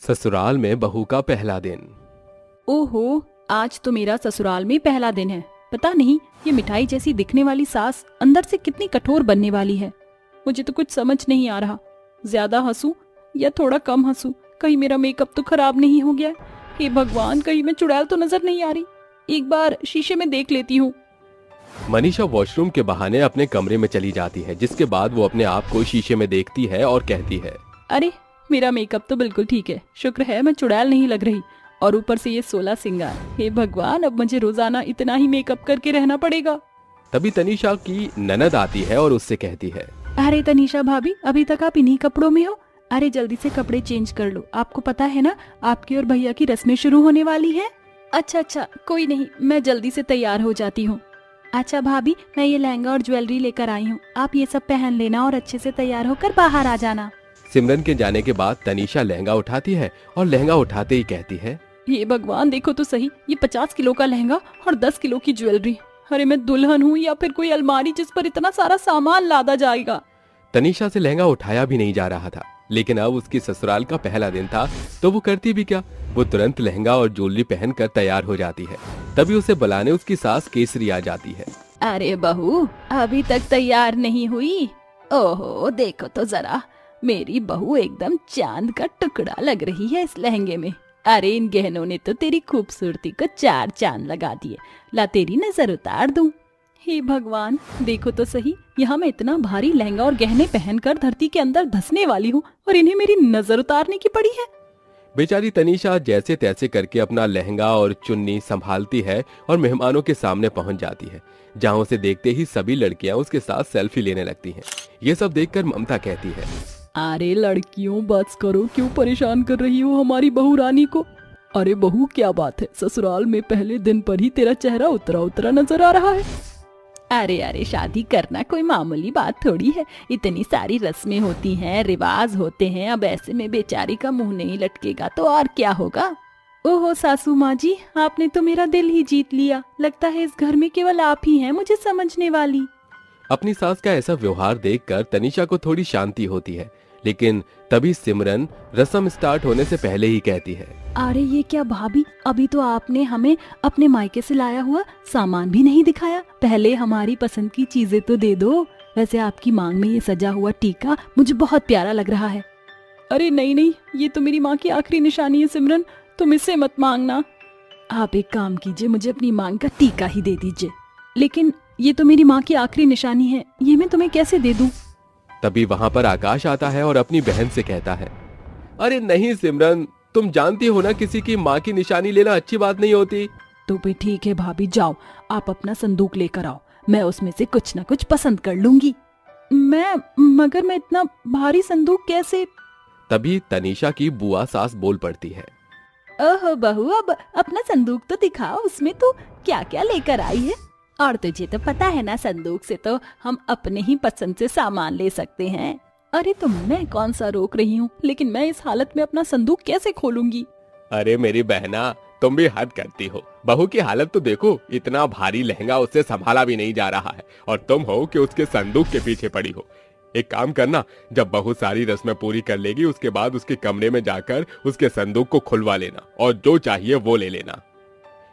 ससुराल में बहू का पहला दिन। ओहो, आज तो मेरा ससुराल में पहला दिन है। पता नहीं ये मिठाई जैसी दिखने वाली सास अंदर से कितनी कठोर बनने वाली है। मुझे तो कुछ समझ नहीं आ रहा, ज्यादा हंसूं या थोड़ा कम हंसूं। कहीं मेरा मेकअप तो खराब नहीं हो गया। हे भगवान, कहीं मैं चुड़ैल तो नजर नहीं आ रही। एक बार शीशे में देख लेती हूँ। मनीषा वॉशरूम के बहाने अपने कमरे में चली जाती है, जिसके बाद वो अपने आप को शीशे में देखती है और कहती है, अरे मेरा मेकअप तो बिल्कुल ठीक है, शुक्र है मैं चुड़ैल नहीं लग रही। और ऊपर से ये 16 सिंगार। हे भगवान, अब मुझे रोजाना इतना ही मेकअप करके रहना पड़ेगा। तभी तनीषा की ननद आती है और उससे कहती है, अरे तनीषा भाभी, अभी तक आप इन्हीं कपड़ों में हो? अरे जल्दी से कपड़े चेंज कर लो, आपको पता है ना आपकी और भैया की रस्में शुरू होने वाली है। अच्छा, कोई नहीं, मैं जल्दी से तैयार हो जाती हूँ। अच्छा भाभी, मैं ये लहंगा और ज्वेलरी लेकर आई हूँ, आप ये सब पहन लेना और अच्छे से तैयार होकर बाहर आ जाना। सिमरन के जाने के बाद तनीषा लहंगा उठाती है और लहंगा उठाते ही कहती है, ये भगवान, देखो तो सही, ये 50 किलो का लहंगा और 10 किलो की ज्वेलरी। अरे मैं दुल्हन हूँ या फिर कोई अलमारी जिस पर इतना सारा सामान लादा जाएगा। तनीषा से लहंगा उठाया भी नहीं जा रहा था, लेकिन अब उसकी ससुराल का पहला दिन था तो वो करती भी क्या, वो तुरंत लहंगा और ज्वेलरी पहनकर तैयार हो जाती है। तभी उसे बुलाने उसकी सास केसरी आ जाती है। अरे बहू, अभी तक तैयार नहीं हुई? ओहो, देखो तो जरा, मेरी बहू एकदम चांद का टुकड़ा लग रही है इस लहंगे में। अरे इन गहनों ने तो तेरी खूबसूरती को 4 चांद लगा दिए। ला तेरी नजर उतार दूं। हे भगवान, देखो तो सही, यहाँ मैं इतना भारी लहंगा और गहने पहनकर धरती के अंदर धंसने वाली हूँ और इन्हें मेरी नजर उतारने की पड़ी है। बेचारी तनीषा जैसे तैसे करके अपना लहंगा और चुन्नी संभालती है और मेहमानों के सामने पहुंच जाती है, जहां उसे देखते ही सभी लड़कियां उसके साथ सेल्फी लेने लगती हैं। ये सब देखकर ममता कहती है, अरे लड़कियों, बस करो, क्यों परेशान कर रही हो हमारी बहू रानी को। अरे बहू, क्या बात है, ससुराल में पहले दिन पर ही तेरा चेहरा उतरा उतरा नजर आ रहा है। अरे शादी करना कोई मामूली बात थोड़ी है। इतनी सारी रस्में होती हैं, रिवाज होते हैं। अब ऐसे में बेचारी का मुंह नहीं लटकेगा तो और क्या होगा। ओहो सासू माँ जी, आपने तो मेरा दिल ही जीत लिया। लगता है इस घर में केवल आप ही हैं मुझे समझने वाली। अपनी सास का ऐसा व्यवहार देखकर तनीषा को थोड़ी शांति होती है, लेकिन तभी सिमरन रस्म स्टार्ट होने से पहले ही कहती है, अरे ये क्या भाभी, अभी तो आपने हमें अपने मायके से लाया हुआ सामान भी नहीं दिखाया। पहले हमारी पसंद की चीजें तो दे दो। वैसे आपकी मांग में ये सजा हुआ टीका मुझे बहुत प्यारा लग रहा है। अरे नहीं, ये तो मेरी माँ की आखिरी निशानी है सिमरन, तुम इससे मत मांगना। आप एक काम कीजिए, मुझे अपनी मांग का टीका ही दे दीजिए। लेकिन ये तो मेरी माँ की आखिरी निशानी है, ये मैं तुम्हें कैसे दे दूं? तभी वहां पर आकाश आता है और अपनी बहन से कहता है, अरे नहीं सिमरन, तुम जानती हो ना किसी की माँ की निशानी लेना अच्छी बात नहीं होती। तो भी ठीक है भाभी, जाओ आप अपना संदूक लेकर आओ, मैं उसमें से कुछ न कुछ पसंद कर लूंगी। मगर मैं इतना भारी संदूक कैसे? तभी तनीषा की बुआ सास बोल पड़ती है, ओहो बहू, अब अपना संदूक तो दिखाओ, उसमें तो क्या क्या लेकर आई है। और तुझे तो पता है ना, संदूक से तो हम अपने ही पसंद से सामान ले सकते हैं। अरे तो मैं कौन सा रोक रही हूँ, लेकिन मैं इस हालत में अपना संदूक कैसे खोलूंगी? अरे मेरी बहना, तुम भी हद करती हो। बहू की हालत तो देखो, इतना भारी लहंगा उससे संभाला भी नहीं जा रहा है और तुम हो कि उसके संदूक के पीछे पड़ी हो। एक काम करना, जब बहू सारी रस्में पूरी कर लेगी उसके बाद उसके कमरे में जाकर उसके संदूक को खुलवा लेना और जो चाहिए वो ले लेना।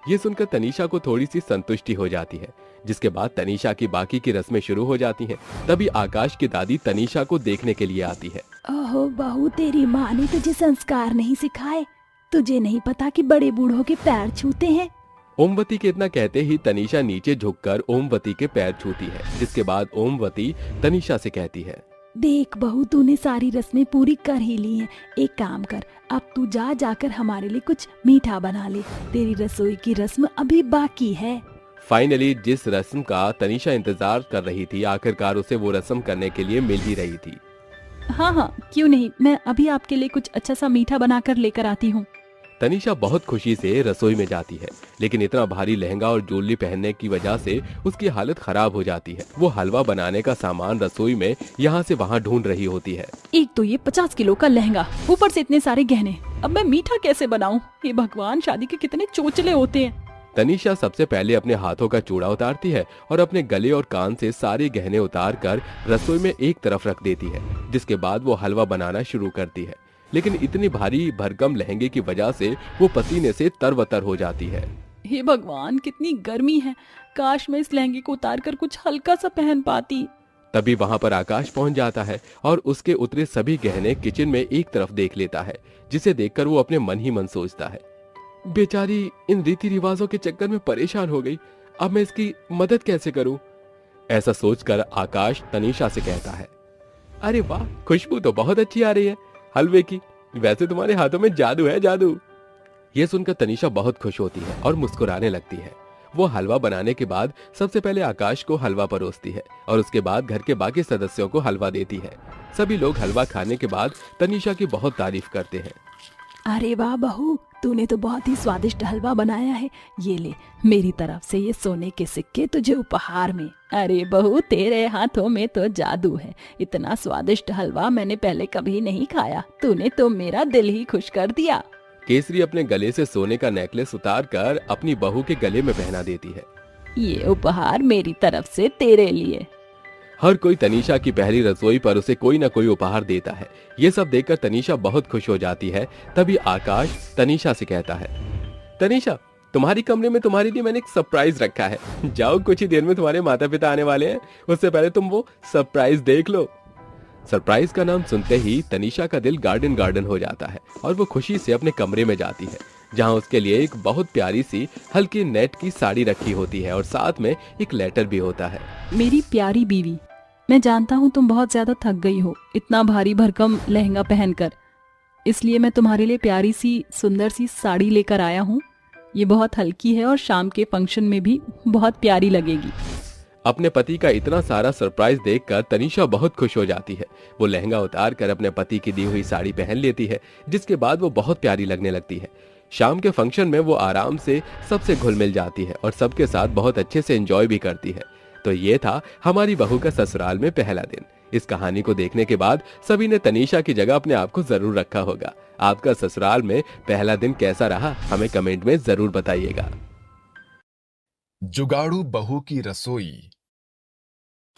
ये सुनकर तनीषा को थोड़ी सी संतुष्टि हो जाती है, जिसके बाद तनीषा की बाकी की रस्में शुरू हो जाती हैं। तभी आकाश की दादी तनीषा को देखने के लिए आती है। ओहो बहू, तेरी माँ ने तुझे संस्कार नहीं सिखाए? तुझे नहीं पता कि बड़े बूढ़ों के पैर छूते हैं? ओमवती के इतना कहते ही तनीषा नीचे झुककर ओमवती के पैर छूती है, जिसके बाद ओमवती तनीषा से कहती है, देख बहू, तूने सारी रस्में पूरी कर ही ली हैं। एक काम कर, अब तू जाकर हमारे लिए कुछ मीठा बना ले। तेरी रसोई की रस्म अभी बाकी है। फाइनली जिस रस्म का तनीषा इंतजार कर रही थी, आखिरकार उसे वो रस्म करने के लिए मिल ही रही थी। हाँ, क्यों नहीं, मैं अभी आपके लिए कुछ अच्छा सा मीठा बनाकर लेकर आती हूँ। तनीषा बहुत खुशी से रसोई में जाती है, लेकिन इतना भारी लहंगा और ज्वेलरी पहनने की वजह से उसकी हालत खराब हो जाती है। वो हलवा बनाने का सामान रसोई में यहाँ से वहाँ ढूंढ रही होती है। एक तो ये 50 किलो का लहंगा, ऊपर से इतने सारे गहने, अब मैं मीठा कैसे बनाऊं? ये भगवान, शादी के कितने चोचले होते हैं। तनीषा सबसे पहले अपने हाथों का चूड़ा उतारती है और अपने गले और कान से सारे गहने उतार कर रसोई में एक तरफ रख देती है, जिसके बाद वो हलवा बनाना शुरू करती है। लेकिन इतनी भारी भरकम लहंगे की वजह से वो पसीने से तरबतर हो जाती है। हे भगवान, कितनी गर्मी है। काश मैं इस लहंगे को उतार कर कुछ हल्का सा पहन पाती। तभी वहां पर आकाश पहुंच जाता है और उसके उतरे सभी गहने किचन में एक तरफ देख लेता है, जिसे देखकर वो अपने मन ही मन सोचता है, बेचारी इन रीति रिवाजों के चक्कर में परेशान हो गई, अब मैं इसकी मदद कैसे करूं। ऐसा सोचकर आकाश तनीषा से कहता है, अरे वाह, खुशबू तो बहुत अच्छी आ रही है हलवे की, वैसे तुम्हारे हाथों में जादू है, जादू। ये सुनकर तनीषा बहुत खुश होती है और मुस्कुराने लगती है। वो हलवा बनाने के बाद सबसे पहले आकाश को हलवा परोसती है और उसके बाद घर के बाकी सदस्यों को हलवा देती है। सभी लोग हलवा खाने के बाद तनीषा की बहुत तारीफ करते हैं। अरे वाह बहू, तूने तो बहुत ही स्वादिष्ट हलवा बनाया है। ये ले, मेरी तरफ से ये सोने के सिक्के तुझे उपहार में। अरे बहू, तेरे हाथों में तो जादू है। इतना स्वादिष्ट हलवा मैंने पहले कभी नहीं खाया। तूने तो मेरा दिल ही खुश कर दिया। केसरी अपने गले से सोने का नेकलेस उतार कर अपनी बहू के गले में पहना देती है। ये उपहार मेरी तरफ से तेरे लिए। हर कोई तनीषा की पहली रसोई पर उसे कोई ना कोई उपहार देता है। ये सब देखकर तनीषा बहुत खुश हो जाती है। तभी आकाश तनीषा से कहता है, तनीषा, तुम्हारी कमरे में तुम्हारे लिए मैंने एक सरप्राइज रखा है। जाओ, कुछ ही देर में तुम्हारे माता पिता आने वाले हैं, उससे पहले तुम वो सरप्राइज देख लो। सरप्राइज का नाम सुनते ही तनीषा का दिल गार्डन गार्डन हो जाता है और वो खुशी से अपने कमरे में जाती है, जहां उसके लिए एक बहुत प्यारी सी हल्की नेट की साड़ी रखी होती है और साथ में एक लेटर भी होता है। मेरी प्यारी बीवी, मैं जानता हूँ तुम बहुत ज्यादा थक गई हो इतना भारी भरकम लहंगा पहनकर, इसलिए मैं तुम्हारे लिए प्यारी सी सुंदर सी साड़ी लेकर आया हूँ। ये बहुत हल्की है और शाम के फंक्शन में भी बहुत प्यारी लगेगी। अपने पति का इतना सारा सरप्राइज देखकर तनीषा बहुत खुश हो जाती है। वो लहंगा उतार कर अपने पति की दी हुई साड़ी पहन लेती है, जिसके बाद वो बहुत प्यारी लगने लगती है। शाम के फंक्शन में वो आराम से सबसे घुल मिल जाती है और सबके साथ बहुत अच्छे से एंजॉय भी करती है। तो ये था हमारी बहू का ससुराल में पहला दिन। इस कहानी को देखने के बाद सभी ने तनीषा की जगह अपने आप को जरूर रखा होगा। आपका ससुराल में पहला दिन कैसा रहा, हमें कमेंट में जरूर बताइएगा। जुगाड़ू बहू की रसोई।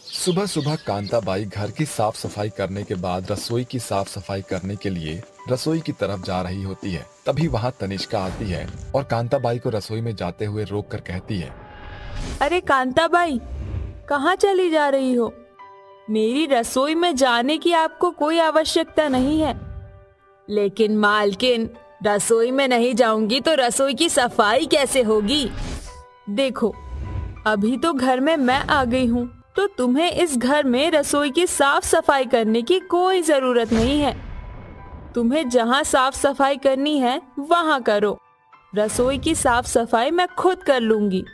सुबह सुबह कांताबाई घर की साफ सफाई करने के बाद रसोई की साफ सफाई करने के लिए रसोई की तरफ जा रही होती है। तभी वहां तनिष्का आती है और कांताबाई को रसोई में जाते हुए रोक कर कहती है, अरे कांताबाई, कहाँ चली जा रही हो? मेरी रसोई में जाने की आपको कोई आवश्यकता नहीं है। लेकिन मालकिन, रसोई में नहीं जाऊंगी तो रसोई की सफाई कैसे होगी? देखो, अभी तो घर में मैं आ गई हूँ, तो तुम्हें इस घर में रसोई की साफ सफाई करने की कोई जरूरत नहीं है। तुम्हें जहाँ साफ सफाई करनी है वहाँ करो। रसोई की साफ सफाई मैं खुद कर लूंगी।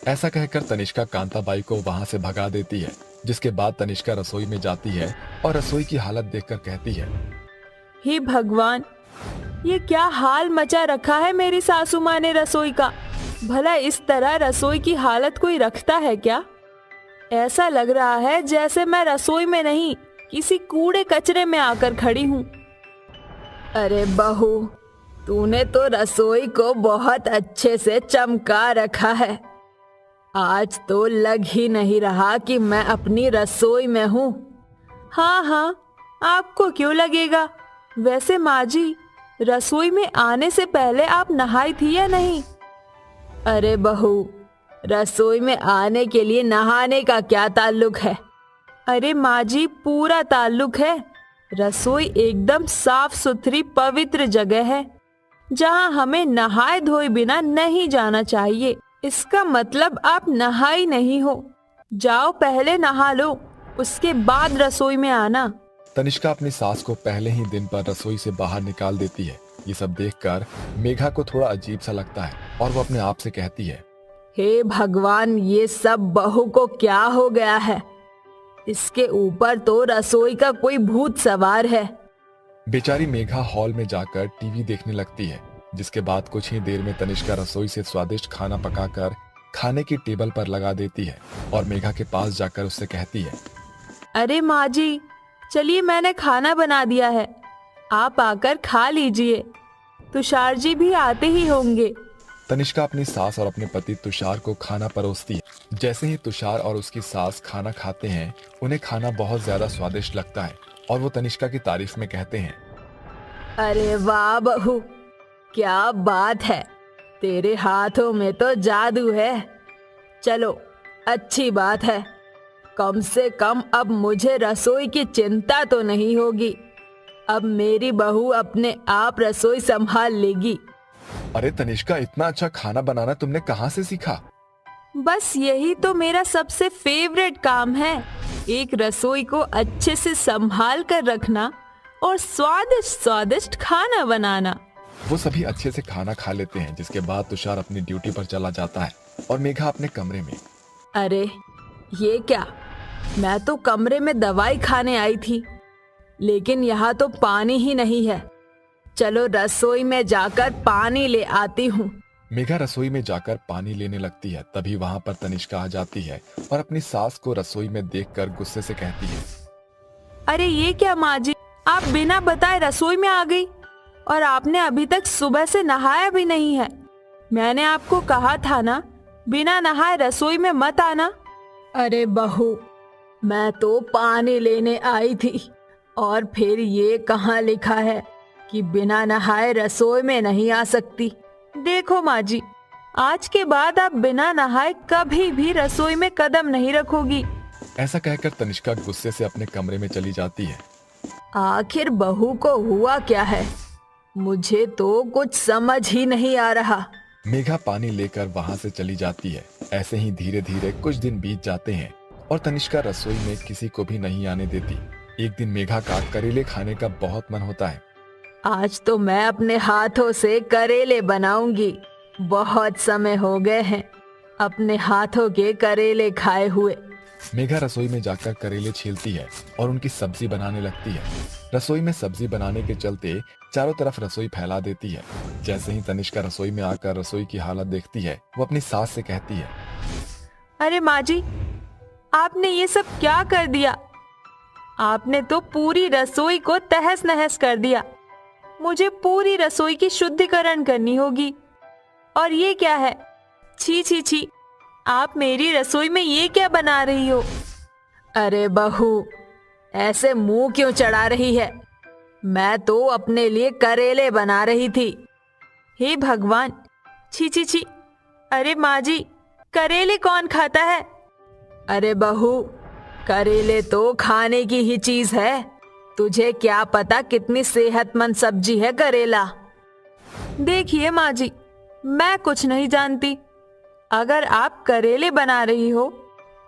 ऐसा कहकर तनिष्का कांताबाई को वहां से भगा देती है, जिसके बाद तनिष्का रसोई में जाती है और रसोई की हालत देखकर कहती है, हे भगवान, ये क्या हाल मचा रखा है मेरी सासू माँ ने रसोई का। भला इस तरह रसोई की हालत कोई रखता है क्या? ऐसा लग रहा है जैसे मैं रसोई में नहीं, किसी कूड़े कचरे में आकर खड़ी हूँ। अरे बहू, तूने तो रसोई को बहुत अच्छे से चमका रखा है। आज तो लग ही नहीं रहा कि मैं अपनी रसोई में हूँ। हाँ हाँ, आपको क्यों लगेगा? वैसे माँ जी, रसोई में आने से पहले आप नहाई थी या नहीं? अरे बहू, रसोई में आने के लिए नहाने का क्या ताल्लुक है? अरे माँ जी, पूरा ताल्लुक है। रसोई एकदम साफ सुथरी पवित्र जगह है, जहाँ हमें नहाए धोए बिना नहीं जाना चाहिए। इसका मतलब आप नहाई नहीं हो। जाओ, पहले नहा लो, उसके बाद रसोई में आना। तनिष्का अपनी सास को पहले ही दिन पर रसोई से बाहर निकाल देती है। ये सब देखकर मेघा को थोड़ा अजीब सा लगता है और वो अपने आप से कहती है, हे भगवान, ये सब बहू को क्या हो गया है? इसके ऊपर तो रसोई का कोई भूत सवार है। बेचारी मेघा हॉल में जाकर टीवी देखने लगती है, जिसके बाद कुछ ही देर में तनिष्का रसोई से स्वादिष्ट खाना पकाकर खाने की टेबल पर लगा देती है और मेघा के पास जाकर उससे कहती है, अरे माँ जी, चलिए मैंने खाना बना दिया है, आप आकर खा लीजिए। तुषार जी भी आते ही होंगे। तनिष्का अपनी सास और अपने पति तुषार को खाना परोसती है। जैसे ही तुषार और उसकी सास खाना खाते हैं, उन्हें खाना बहुत ज्यादा स्वादिष्ट लगता है और वो तनिष्का की तारीफ में कहते हैं, अरे वाह बहू, क्या बात है, तेरे हाथों में तो जादू है। चलो अच्छी बात है, कम से कम अब मुझे रसोई की चिंता तो नहीं होगी। अब मेरी बहू अपने आप रसोई संभाल लेगी। अरे तनिष्का, इतना अच्छा खाना बनाना तुमने कहाँ से सीखा? बस यही तो मेरा सबसे फेवरेट काम है, एक रसोई को अच्छे से संभाल कर रखना और स्वादिष्ट स्वादिष्ट खाना बनाना। वो सभी अच्छे से खाना खा लेते हैं, जिसके बाद तुषार अपनी ड्यूटी पर चला जाता है और मेघा अपने कमरे में। अरे ये क्या, मैं तो कमरे में दवाई खाने आई थी, लेकिन यहाँ तो पानी ही नहीं है। चलो रसोई में जाकर पानी ले आती हूँ। मेघा रसोई में जाकर पानी लेने लगती है। तभी वहाँ पर तनिष्का आ जाती है और अपनी सास को रसोई में देखकर गुस्से से कहती है, अरे ये क्या माँ जी, आप बिना बताए रसोई में आ गई और आपने अभी तक सुबह से नहाया भी नहीं है। मैंने आपको कहा था ना, बिना नहाए रसोई में मत आना। अरे बहू, मैं तो पानी लेने आई थी और फिर ये कहाँ लिखा है कि बिना नहाए रसोई में नहीं आ सकती। देखो माँ जी, आज के बाद आप बिना नहाए कभी भी रसोई में कदम नहीं रखोगी। ऐसा कहकर तनिष्का गुस्से से अपने कमरे में चली जाती है। आखिर बहू को हुआ क्या है, मुझे तो कुछ समझ ही नहीं आ रहा। मेघा पानी लेकर वहाँ से चली जाती है। ऐसे ही धीरे धीरे कुछ दिन बीत जाते हैं और तनिष्का रसोई में किसी को भी नहीं आने देती। एक दिन मेघा का करेले खाने का बहुत मन होता है। आज तो मैं अपने हाथों से करेले बनाऊंगी। बहुत समय हो गए हैं अपने हाथों के करेले खाए हुए। मेघा रसोई में जाकर करेले छीलती है और उनकी सब्जी बनाने लगती है। रसोई में सब्जी बनाने के चलते चारों तरफ रसोई फैला देती है। जैसे ही तनिष्का रसोई में आकर रसोई की हालत देखती है, वो अपनी सास से कहती है, अरे माँ जी, आपने ये सब क्या कर दिया? आपने तो पूरी रसोई को तहस नहस कर दिया। मुझे पूरी रसोई की शुद्धिकरण करनी होगी। और ये क्या है? छी छी छी, आप मेरी रसोई में ये क्या बना रही हो? अरे बहू, ऐसे मुंह क्यों चढ़ा रही है? मैं तो अपने लिए करेले बना रही थी। हे भगवान, छी छी छी। अरे माँ जी, करेले कौन खाता है? अरे बहू, करेले तो खाने की ही चीज है। तुझे क्या पता कितनी सेहतमंद सब्जी है करेला। देखिए माँ जी, मैं कुछ नहीं जानती। अगर आप करेले बना रही हो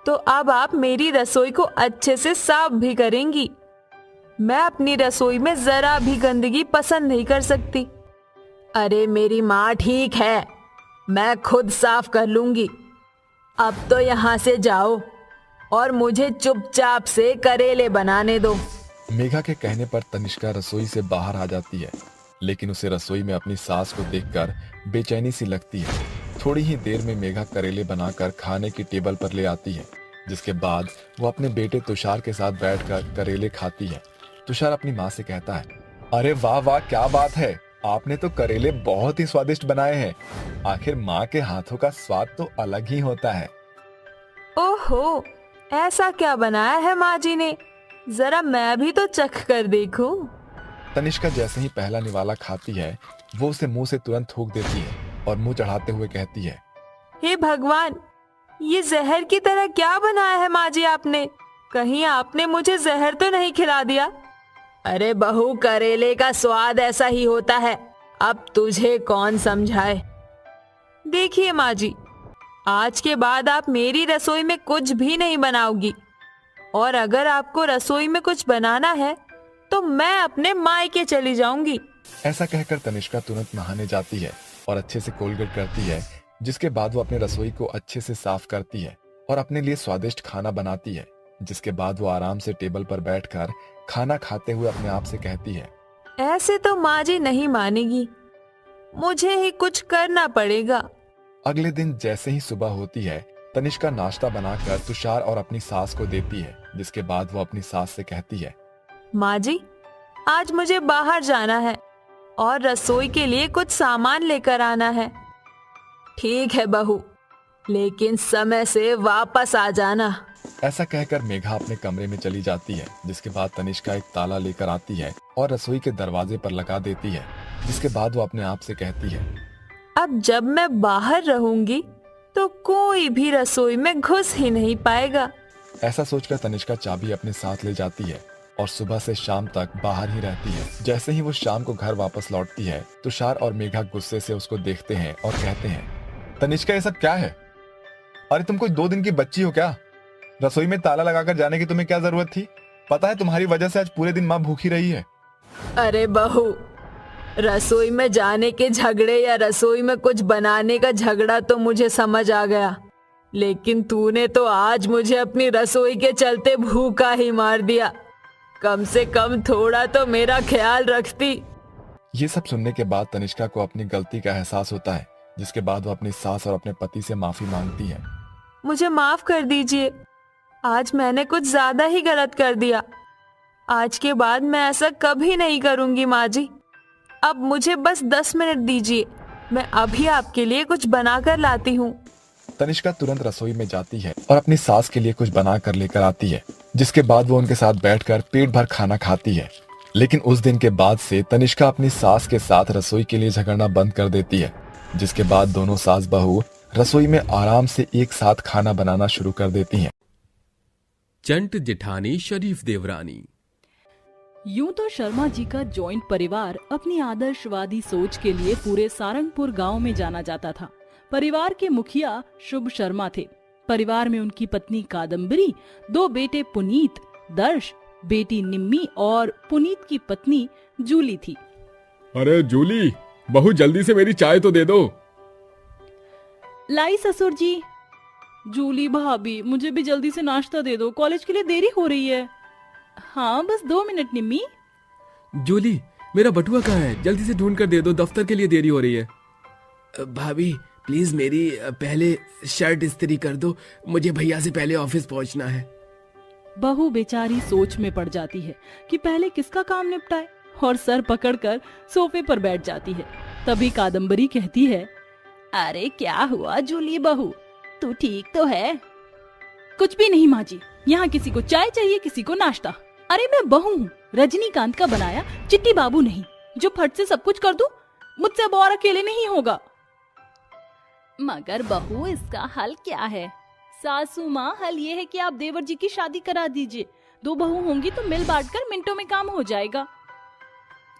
तो अब आप मेरी रसोई को अच्छे से साफ भी करेंगी। मैं अपनी रसोई में जरा भी गंदगी पसंद नहीं कर सकती। अरे मेरी माँ ठीक है, मैं खुद साफ कर लूंगी। अब तो यहाँ से जाओ और मुझे चुपचाप से करेले बनाने दो। मेघा के कहने पर तनिष्का रसोई से बाहर आ जाती है, लेकिन उसे रसोई में अपनी सास को देखकर बेचैनी सी लगती है। थोड़ी ही देर में मेघा करेले बनाकर खाने की टेबल पर ले आती है, जिसके बाद वो अपने बेटे तुषार के साथ बैठकर करेले खाती है। तुषार अपनी माँ से कहता है, अरे वाह वाह, क्या बात है, आपने तो करेले बहुत ही स्वादिष्ट बनाए हैं। आखिर माँ के हाथों का स्वाद तो अलग ही होता है। ओहो, ऐसा क्या बनाया है माँ जी ने? जरा मैं भी तो चख कर देखूं। तनिष्का जैसे ही पहला निवाला खाती है, वो उसे मुंह से तुरंत थूक देती है और मुंह चढ़ाते हुए कहती है, हे भगवान, ये जहर की तरह क्या बनाया है माँ जी आपने? कहीं आपने मुझे जहर तो नहीं खिला दिया? अरे बहू, करेले का स्वाद ऐसा ही होता है, अब तुझे कौन समझाए। देखिए माँ जी, आज के बाद आप मेरी रसोई में कुछ भी नहीं बनाओगी, और अगर आपको रसोई में कुछ बनाना है तो मैं अपने मायके चली जाऊंगी। ऐसा कहकर तनिष्का तुरंत नहाने जाती है और अच्छे से कोलगेट करती है, जिसके बाद वो अपने रसोई को अच्छे से साफ करती है और अपने लिए स्वादिष्ट खाना बनाती है। जिसके बाद वो आराम से टेबल पर बैठकर खाना खाते हुए अपने आप से कहती है, ऐसे तो माँ जी नहीं मानेगी, मुझे ही कुछ करना पड़ेगा। अगले दिन जैसे ही सुबह होती है, तनिष्का नाश्ता बनाकर तुषार और अपनी सास को देती है। जिसके बाद वो अपनी सास से कहती है, माँ जी, आज मुझे बाहर जाना है और रसोई के लिए कुछ सामान लेकर आना है। ठीक है बहू, लेकिन समय से वापस आ जाना। ऐसा कहकर मेघा अपने कमरे में चली जाती है, जिसके बाद तनिष्का एक ताला लेकर आती है और रसोई के दरवाजे पर लगा देती है, जिसके बाद वो अपने आप से कहती है, अब जब मैं बाहर रहूंगी तो कोई भी रसोई में घुस ही नहीं पाएगा। ऐसा सोचकर तनिष्का चाबी अपने साथ ले जाती है और सुबह से शाम तक बाहर ही रहती है। जैसे ही वो शाम को घर वापस लौटती है, तुषार और मेघा गुस्से से उसको देखते हैं और कहते हैं, तनिष्का ये सब क्या है? अरे तुम कोई 2 दिन की बच्ची हो क्या? रसोई में ताला लगाकर जाने की तुम्हें क्या जरूरत थी? पता है तुम्हारी वजह से आज पूरे दिन माँ भूखी रही है। अरे बहू, रसोई में जाने के झगड़े या रसोई में कुछ बनाने का झगड़ा तो मुझे समझ आ गया, लेकिन तूने तो आज मुझे अपनी रसोई के चलते भूखा ही मार दिया। कम से कम थोड़ा तो मेरा ख्याल रखती। ये सब सुनने के बाद तनिष्का को अपनी गलती का एहसास होता है, जिसके बाद वो अपनी सास और अपने पति से माफी मांगती है। मुझे माफ कर दीजिए, आज मैंने कुछ ज्यादा ही गलत कर दिया। आज के बाद मैं ऐसा कभी नहीं करूंगी माँ जी। अब मुझे बस 10 मिनट दीजिए, मैं अभी आपके लिए कुछ बनाकर लाती हूँ। तनिष्का तुरंत रसोई में जाती है और अपनी सास के लिए कुछ बना कर लेकर आती है, जिसके बाद वो उनके साथ बैठकर पेट भर खाना खाती है। लेकिन उस दिन के बाद से तनिष्का अपनी सास के साथ रसोई के लिए झगड़ना बंद कर देती है, जिसके बाद दोनों सास बहू रसोई में आराम से एक साथ खाना बनाना शुरू कर देती हैं। चंट जेठानी शरीफ देवरानी। यूं तो शर्मा जी का जॉइंट परिवार अपनी आदर्शवादी सोच के लिए पूरे सारंगपुर गांव में जाना जाता था। परिवार के मुखिया शुभ शर्मा थे। परिवार में उनकी पत्नी कादम्बरी, 2 बेटे पुनीत, दर्श, बेटी निम्मी और पुनीत की पत्नी जूली थी। अरे जूली, बहू जल्दी से मेरी चाय तो दे दो। लाई ससुर जी। जूली भाभी, मुझे भी जल्दी से नाश्ता दे दो, कॉलेज के लिए देरी हो रही है। हाँ बस 2 मिनट निम्मी। जूली, मेरा बटुआ कहाँ है? जल्दी से ढूंढ कर दे दो, दफ्तर के लिए देरी हो रही है। भाभी प्लीज मेरी पहले शर्ट इस्त्री कर दो, मुझे भैया से पहले ऑफिस पहुंचना है। बहू बेचारी सोच में पड़ जाती है कि पहले किसका काम निपटाए और सर पकड़कर सोफे पर बैठ जाती है। तभी कादम्बरी कहती है, अरे क्या हुआ जूली बहू, तू ठीक तो है? कुछ भी नहीं माँ जी, यहाँ किसी को चाय चाहिए, किसी को नाश्ता। अरे मैं बहू हूँ, रजनीकांत का बनाया, चिट्टी बाबू नहीं जो फट से सब कुछ कर दूं। मुझसे अब और अकेले नहीं होगा। मगर बहू, इसका हल क्या है? सासू माँ, हल ये है कि आप देवर जी की शादी करा दीजिए। 2 बहू होंगी तो मिल बांटकर मिनटों में काम हो जाएगा।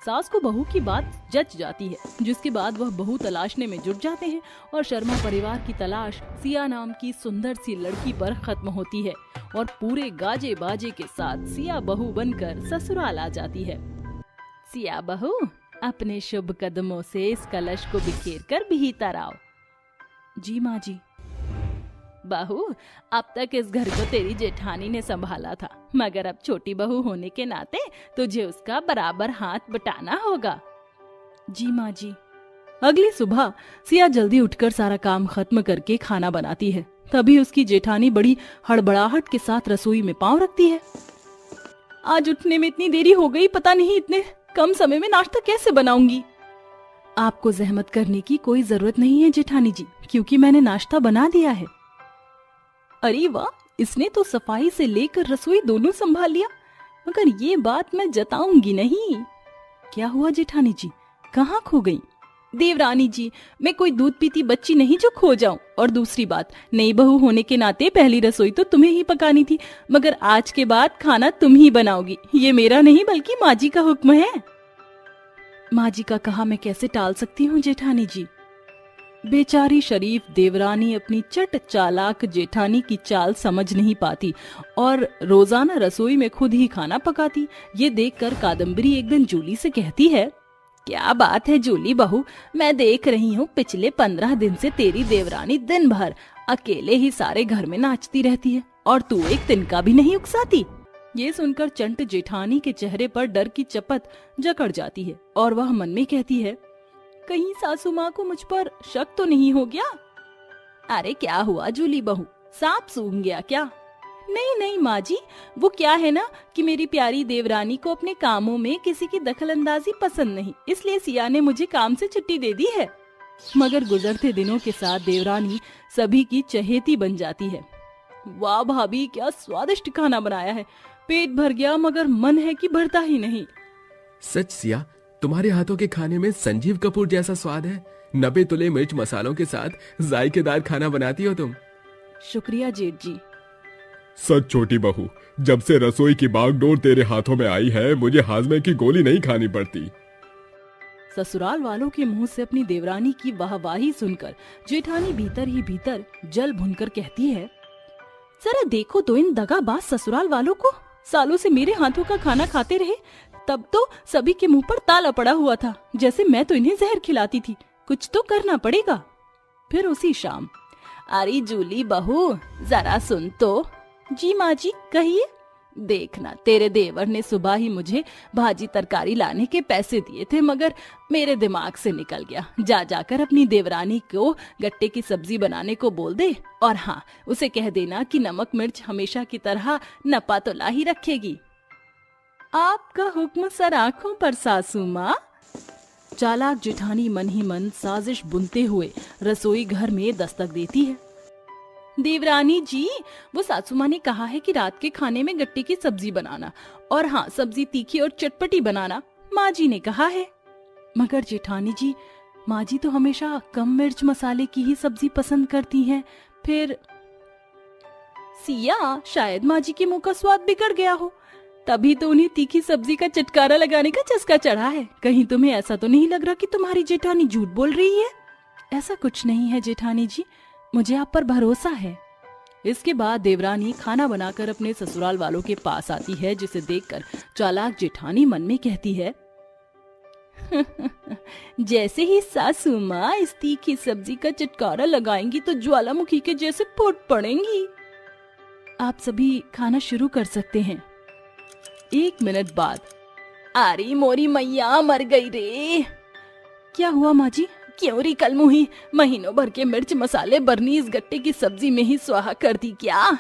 सास को बहू की बात जच जाती है, जिसके बाद वह बहू तलाशने में जुट जाते हैं और शर्मा परिवार की तलाश सिया नाम की सुंदर सी लड़की पर खत्म होती है और पूरे गाजे बाजे के साथ सिया बहू बनकर ससुराल आ जाती है। सिया बहू, अपने शुभ कदमों से इस कलश को बिखेर कर भीतर आओ। जी माँ जी। बहू, अब तक इस घर को तेरी जेठानी ने संभाला था, मगर अब छोटी बहू होने के नाते तुझे उसका बराबर हाथ बटाना होगा। जी माँ जी। अगली सुबह सिया जल्दी उठकर सारा काम खत्म करके खाना बनाती है। तभी उसकी जेठानी बड़ी हड़बड़ाहट के साथ रसोई में पांव रखती है। आज उठने में इतनी देरी हो गई, पता नहीं इतने कम समय में नाश्ता कैसे बनाऊंगी। आपको जहमत करने की कोई जरूरत नहीं है जेठानी जी, क्योंकि मैंने नाश्ता बना दिया है। अरे वाह, इसने तो सफाई से लेकर रसोई दोनों संभाल लिया, मगर ये बात मैं जताऊंगी नहीं। क्या हुआ जेठानी जी, कहाँ खो गई? देवरानी जी, मैं कोई दूध पीती बच्ची नहीं जो खो जाऊं। और दूसरी बात, नई बहू होने के नाते पहली रसोई तो तुम्हें ही पकानी थी, मगर आज के बाद खाना तुम ही बनाओगी। ये मेरा नहीं बल्कि माँ जी का हुक्म है। माँ जी का कहा मैं कैसे टाल सकती हूँ जेठानी जी। बेचारी शरीफ देवरानी अपनी चट चालाक जेठानी की चाल समझ नहीं पाती और रोजाना रसोई में खुद ही खाना पकाती। ये देखकर कादम्बरी एक दिन जूली से कहती है, क्या बात है जूली बहू, मैं देख रही हूँ पिछले 15 दिन से तेरी देवरानी दिन भर अकेले ही सारे घर में नाचती रहती है और तू एक तिनका भी नहीं उकसाती। ये सुनकर चंट जेठानी के चेहरे पर डर की चपत जकड़ जाती है और वह मन में कहती है, कहीं सासू माँ को मुझ पर शक तो नहीं हो गया? अरे क्या हुआ जूली बहू, सांप सूंघ गया क्या? नहीं नहीं माँ जी, वो क्या है ना कि मेरी प्यारी देवरानी को अपने कामों में किसी की दखलंदाजी पसंद नहीं, इसलिए सिया ने मुझे काम से छुट्टी दे दी है। मगर गुजरते दिनों के साथ देवरानी सभी की चहेती बन जाती है। वाह भाभी, क्या स्वादिष्ट खाना बनाया है। पेट भर गया मगर मन है कि भरता ही नहीं। सच सिया, तुम्हारे हाथों के खाने में संजीव कपूर जैसा स्वाद है। 90 तुले मिर्च मसालों के साथ जायकेदार खाना बनाती हो तुम। शुक्रिया जेठ जी। सच छोटी बहू, जब से रसोई की बागडोर तेरे हाथों में आई है मुझे हाजमे की गोली नहीं खानी पड़ती। ससुराल वालों के मुंह से अपनी देवरानी की वाहवाही सुनकर जेठानी भीतर ही भीतर जल भुनकर कहती है, जरा देखो तो इन दगाबाज ससुराल वालों को। सालों से मेरे हाथों का खाना खाते रहे, तब तो सभी के मुंह पर ताला पड़ा हुआ था, जैसे मैं तो इन्हें जहर खिलाती थी। कुछ तो करना पड़ेगा। फिर उसी शाम, अरे जूली बहू जरा सुन तो। जी माँ जी, कहिए। देखना, तेरे देवर ने सुबह ही मुझे भाजी तरकारी लाने के पैसे दिए थे, मगर मेरे दिमाग से निकल गया। जा जाकर अपनी देवरानी को गट्टे की सब्जी बनाने को बोल दे, और हाँ, उसे कह देना कि नमक मिर्च हमेशा की तरह नपा तो ला ही रखेगी। आपका हुक्म सर आंखों पर सासू माँ। चालाक जेठानी मन ही मन साजिश बुनते हुए रसोई घर में दस्तक देती है। देवरानी जी, वो सासू माँ ने कहा है कि रात के खाने में गट्टे की सब्जी बनाना, और हाँ, सब्जी तीखी और चटपटी बनाना माँ जी ने कहा है। मगर जेठानी जी, माँ जी तो हमेशा कम मिर्च मसाले की ही सब्जी पसंद करती हैं। फिर सिया, शायद माँ जी के मुंह का स्वाद बिगड़ गया हो, तभी तो उन्हें तीखी सब्जी का चटकारा लगाने का चस्का चढ़ा है। कहीं तुम्हें ऐसा तो नहीं लग रहा कि तुम्हारी जेठानी झूठ बोल रही है? ऐसा कुछ नहीं है जेठानी जी, मुझे आप पर भरोसा है। इसके बाद देवरानी खाना बनाकर अपने ससुराल वालों के पास आती है, जिसे देखकर चालाक जेठानी मन में कहती है, जैसे ही सासू माँ इस तीखी सब्जी का चटकारा लगाएंगी तो ज्वालामुखी के जैसे फूट पड़ेंगी। आप सभी खाना शुरू कर सकते हैं। 1 मिनट बाद, अरे मोरी मैया मर गई रे। क्या हुआ माँ जी? क्यों री कल मुही, महीनों भर के मिर्च मसाले बरनी इस गट्टे की सब्जी में ही स्वाहा कर दी क्या?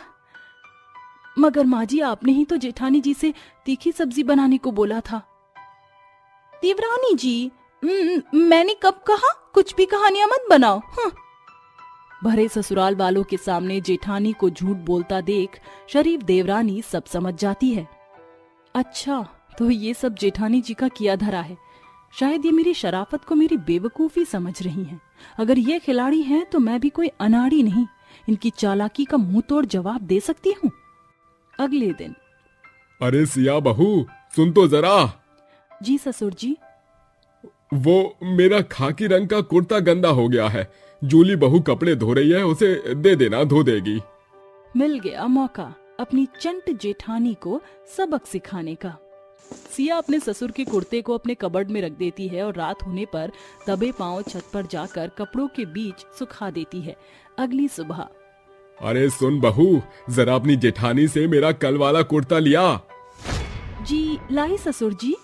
मगर माँ जी, आपने ही तो जेठानी जी से तीखी सब्जी बनाने को बोला था। देवरानी जी, मैंने कब कहा? कुछ भी कहानियां मत बनाओ। भरे ससुराल वालों के सामने जेठानी को झूठ बोलता देख शरीफ देवरानी सब समझ जाती है। अच्छा, तो ये सब जेठानी जी का किया धरा है। शायद ये मेरी शराफत को मेरी बेवकूफी समझ रही हैं। अगर ये खिलाड़ी हैं तो मैं भी कोई अनाड़ी नहीं, इनकी चालाकी का मुंह तोड़ जवाब दे सकती हूँ। अगले दिन, अरे सिया बहू, सुन तो जरा। जी ससुर जी। वो मेरा खाकी रंग का कुर्ता गंदा हो गया है, जूली बहू कपड़े धो रही है, उसे दे देना, धो देगी। मिल गया मौका अपनी चंट जेठानी को सबक सिखाने का। सिया अपने ससुर के कुर्ते को अपने कबर्ड में रख देती है और रात होने पर दबे पांव छत पर जाकर कपड़ों के बीच सुखा देती है। अगली सुबह, अरे सुन बहू, जरा अपनी जेठानी से मेरा कल वाला कुर्ता लिया। जी लाई ससुर जी।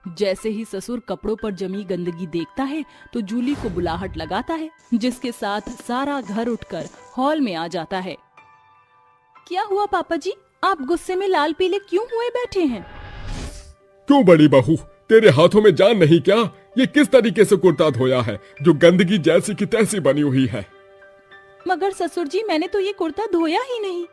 जैसे ही ससुर कपड़ों पर जमी गंदगी देखता है तो जूली को बुलाहट लगाता है, जिसके साथ सारा घर उठकर हॉल में आ जाता है। क्या हुआ पापा जी, आप गुस्से में लाल पीले क्यों हुए बैठे हैं? क्यों बड़ी बहू, तेरे हाथों में जान नहीं क्या? ये किस तरीके से कुर्ता धोया है जो गंदगी जैसी की तैसी बनी हुई है? मगर ससुर जी, मैंने तो ये कुर्ता धोया ही नहीं।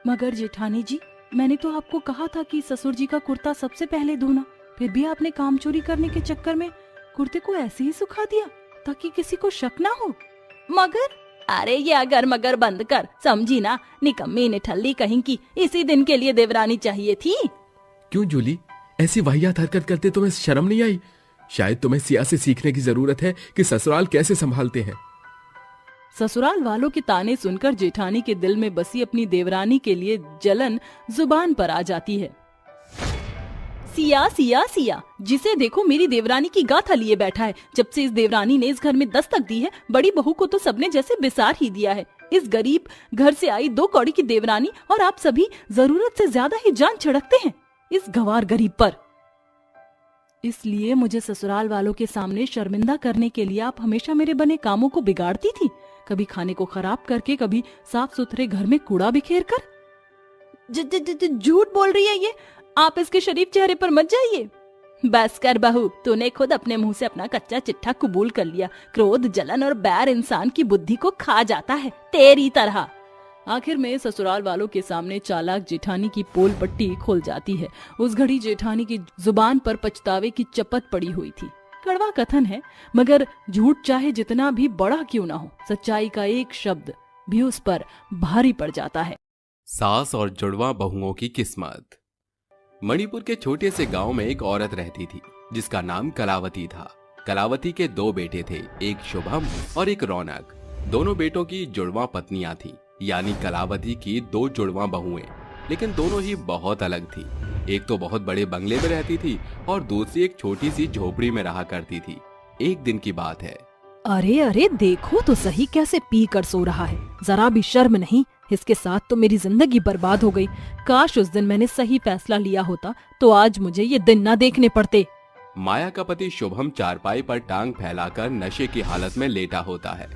मगर जेठानी जी, मैंने तो आपको कहा था कि ससुर जी का कुर्ता सबसे पहले धोना, फिर भी आपने काम चोरी करने के चक्कर में कुर्ते को ऐसे ही सुखा दिया ताकि किसी को शक ना हो। मगर, अरे ये अगर मगर बंद कर, समझी ना, निकम्मी निठल्ली कहीं की। इसी दिन के लिए देवरानी चाहिए थी। क्यों जूली, ऐसी वाहियात हरकत करते तुम्हें शर्म नहीं आई? शायद तुम्हें सिया से सीखने की जरूरत है कि ससुराल कैसे संभालते हैं। ससुराल वालों के ताने सुनकर जेठानी के दिल में बसी अपनी देवरानी के लिए जलन जुबान पर आ जाती है। सिया सिया सिया, जिसे देखो मेरी देवरानी की गाथा लिए बैठा है। जब से इस देवरानी ने इस घर में दस्तक दी है, बड़ी बहू को तो सबने जैसे बिसार ही दिया है। इस गरीब घर से आई 2 कौड़ी की देवरानी, और आप सभी जरूरत से ज्यादा ही जान छिड़कते हैं इस गवार गरीब पर। इसलिए मुझे ससुराल वालों के सामने शर्मिंदा करने के लिए आप हमेशा मेरे बने कामों को बिगाड़ती थी, कभी खाने को खराब करके, कभी साफ सुथरे घर में कूड़ा बिखेर कर। झूठ बोल रही है ये, आप इसके शरीफ चेहरे पर मत जाइए। बस कर बहू, तूने खुद अपने मुंह से अपना कच्चा चिट्ठा कबूल कर लिया। क्रोध, जलन और बैर इंसान की बुद्धि को खा जाता है, तेरी तरह। आखिर में ससुराल वालों के सामने चालाक जेठानी की पोल पट्टी खुल जाती है। उस घड़ी जेठानी की जुबान पर पछतावे की चपत पड़ी हुई थी। कड़वा कथन है, मगर झूठ चाहे जितना भी बड़ा क्यों ना हो, सच्चाई का एक शब्द भी उस पर भारी पड़ जाता है। सास और जुड़वा बहुओं की किस्मत। मणिपुर के छोटे से गांव में एक औरत रहती थी जिसका नाम कलावती था। कलावती के 2 बेटे थे, एक शुभम और एक रौनक। दोनों बेटों की जुड़वा पत्नियां थी, यानी कलावती की 2 जुड़वा बहुएं, लेकिन दोनों ही बहुत अलग थी। एक तो बहुत बड़े बंगले में रहती थी और दूसरी एक छोटी सी झोपड़ी में रहा करती थी। एक दिन की बात है। अरे अरे देखो तो सही कैसे पी कर सो रहा है, जरा भी शर्म नहीं। इसके साथ तो मेरी जिंदगी बर्बाद हो गई। काश उस दिन मैंने सही फैसला लिया होता तो आज मुझे ये दिन ना देखने पड़ते। माया का पति शुभम चारपाई पर टांग फैलाकर नशे की हालत में लेटा होता है।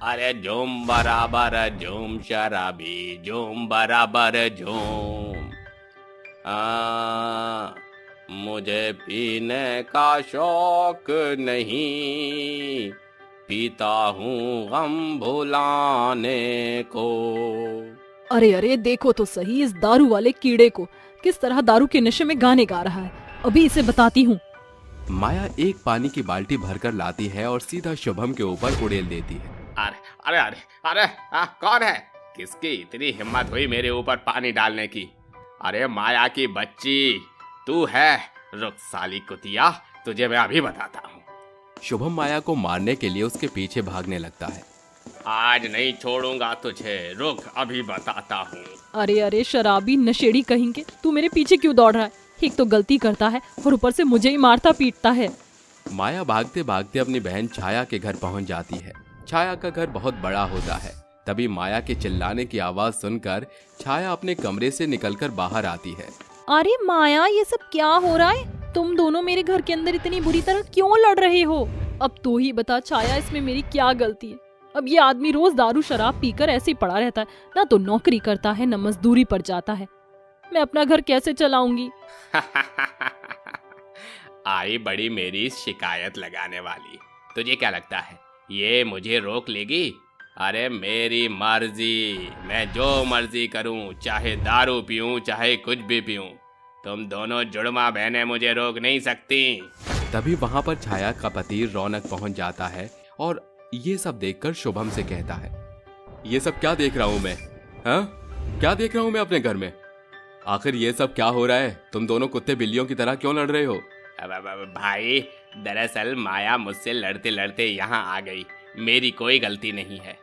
अरे झूम बराबर झूम शराबी, झूम बराबर झूम। मुझे पीने का शौक नहीं, पीता हूँ गम भुलाने को। अरे अरे देखो तो सही इस दारू वाले कीड़े को, किस तरह दारू के नशे में गाने गा रहा है। अभी इसे बताती हूँ। माया एक पानी की बाल्टी भरकर लाती है और सीधा शुभम के ऊपर उड़ेल देती है। अरे अरे अरे अरे कौन है? किसकी इतनी हिम्मत हुई मेरे ऊपर पानी डालने की? अरे माया की बच्ची तू है? रुक साली कुतिया, तुझे मैं अभी बताता हूँ। शुभम माया को मारने के लिए उसके पीछे भागने लगता है। आज नहीं छोड़ूंगा तुझे, रुक अभी बताता हूँ। अरे अरे शराबी नशेड़ी कहेंगे, तू मेरे पीछे क्यों दौड़ रहा है? एक तो गलती करता है और ऊपर से मुझे ही मारता पीटता है। माया भागते भागते अपनी बहन छाया के घर पहुंच जाती है। छाया का घर बहुत बड़ा होता है। तभी माया के चिल्लाने की आवाज सुनकर छाया अपने कमरे से निकलकर बाहर आती है। अरे माया, ये सब क्या हो रहा है? तुम दोनों मेरे घर के अंदर इतनी बुरी तरह क्यों लड़ रहे हो? अब तू ही बता छाया, इसमें मेरी क्या गलती है? अब ये आदमी रोज दारू शराब पीकर ऐसे ही पड़ा रहता है, ना तो नौकरी करता है, न मजदूरी पर जाता है। मैं अपना घर कैसे चलाऊंगी? आई बड़ी मेरी शिकायत लगाने वाली। तुझे क्या लगता है ये मुझे रोक लेगी? अरे मेरी मर्जी, मैं जो मर्जी करूं, चाहे दारू पीऊं चाहे कुछ भी पीऊं, तुम दोनों जुड़वा बहनें मुझे रोक नहीं सकती। तभी वहां पर छाया का पति रौनक पहुंच जाता है और ये सब देखकर शुभम से कहता है, ये सब क्या देख रहा हूं मैं? हाँ, क्या देख रहा हूं मैं अपने घर में? आखिर ये सब क्या हो रहा है? तुम दोनों कुत्ते बिल्लियों की तरह क्यों लड़ रहे हो? भाई दरअसल माया मुझसे लड़ते लड़ते यहाँ आ गई, मेरी कोई गलती नहीं है।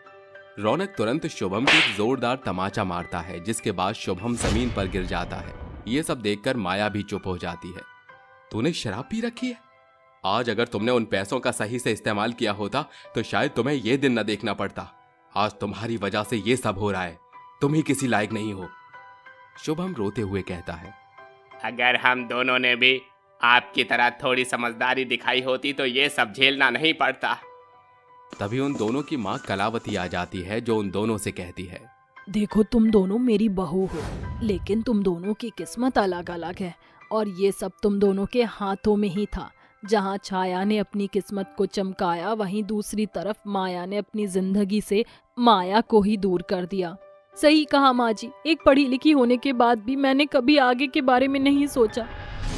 रौनक तुरंत शुभम को एक जोरदार तमाचा मारता है, जिसके बाद शुभम जमीन पर गिर जाता है। ये सब देखकर माया भी चुप हो जाती है। तूने शराब पी रखी है? आज अगर तुमने उन पैसों का सही से इस्तेमाल किया होता तो शायद तुम्हें ये दिन न देखना पड़ता। आज तुम्हारी वजह से ये सब हो रहा है, तुम ही किसी लायक नहीं हो। शुभम रोते हुए कहता है, अगर हम दोनों ने भी आपकी तरह थोड़ी समझदारी दिखाई होती तो ये सब झेलना नहीं पड़ता। तभी उन दोनों की माँ कलावती आ जाती है, जो उन दोनों से कहती है, देखो तुम दोनों मेरी बहू हो, लेकिन तुम दोनों की किस्मत अलग अलग है और ये सब तुम दोनों के हाथों में ही था। जहाँ छाया ने अपनी किस्मत को चमकाया, वहीं दूसरी तरफ माया ने अपनी जिंदगी से माया को ही दूर कर दिया। सही कहा माँ जी, एक पढ़ी लिखी होने के बाद भी मैंने कभी आगे के बारे में नहीं सोचा।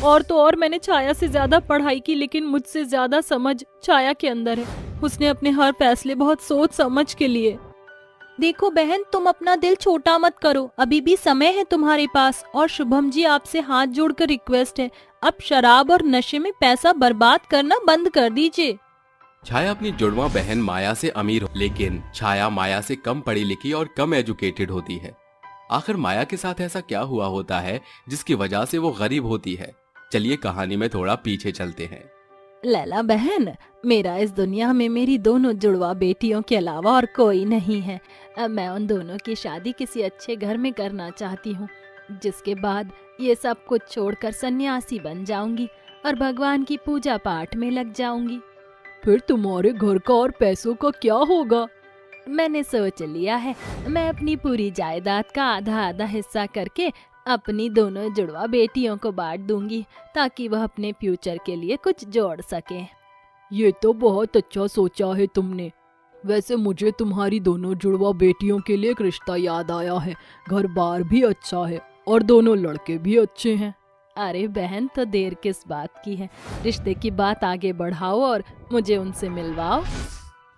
और तो और मैंने छाया से ज्यादा पढ़ाई की, लेकिन मुझसे ज्यादा समझ छाया के अंदर है। उसने अपने हर फैसले बहुत सोच समझ के लिए। देखो बहन, तुम अपना दिल छोटा मत करो, अभी भी समय है तुम्हारे पास। और शुभम जी, आपसे हाथ जोड़कर रिक्वेस्ट है, अब शराब और नशे में पैसा बर्बाद करना बंद कर दीजिए। छाया अपनी जुड़वा बहन माया से अमीर हो, लेकिन छाया माया से कम पढ़ी लिखी और कम एजुकेटेड होती है। आखिर माया के साथ ऐसा क्या हुआ होता है जिसकी वजह से वो गरीब होती है? चलिए कहानी में थोड़ा पीछे चलते हैं। लैला बहन, मेरा इस दुनिया में मेरी दोनों जुड़वा बेटियों के अलावा और कोई नहीं है। अब मैं उन दोनों की शादी किसी अच्छे घर में करना चाहती हूँ, जिसके बाद ये सब कुछ छोड़कर सन्यासी बन जाऊंगी और भगवान की पूजा पाठ में लग जाऊंगी। फिर तुम्हारे घर का और पैसों का क्या होगा? मैंने सोच लिया है, मैं अपनी पूरी जायदाद का आधा आधा हिस्सा करके अपनी दोनों जुड़वा बेटियों को बांट दूंगी, ताकि वह अपने फ्यूचर के लिए कुछ जोड़ सके। ये तो बहुत अच्छा सोचा है तुमने। वैसे मुझे तुम्हारी दोनों जुड़वा बेटियों के लिए एक रिश्ता याद आया है। घर बार भी अच्छा है और दोनों लड़के भी अच्छे हैं। अरे बहन, तो देर किस बात की है, रिश्ते की बात आगे बढ़ाओ और मुझे उनसे मिलवाओ।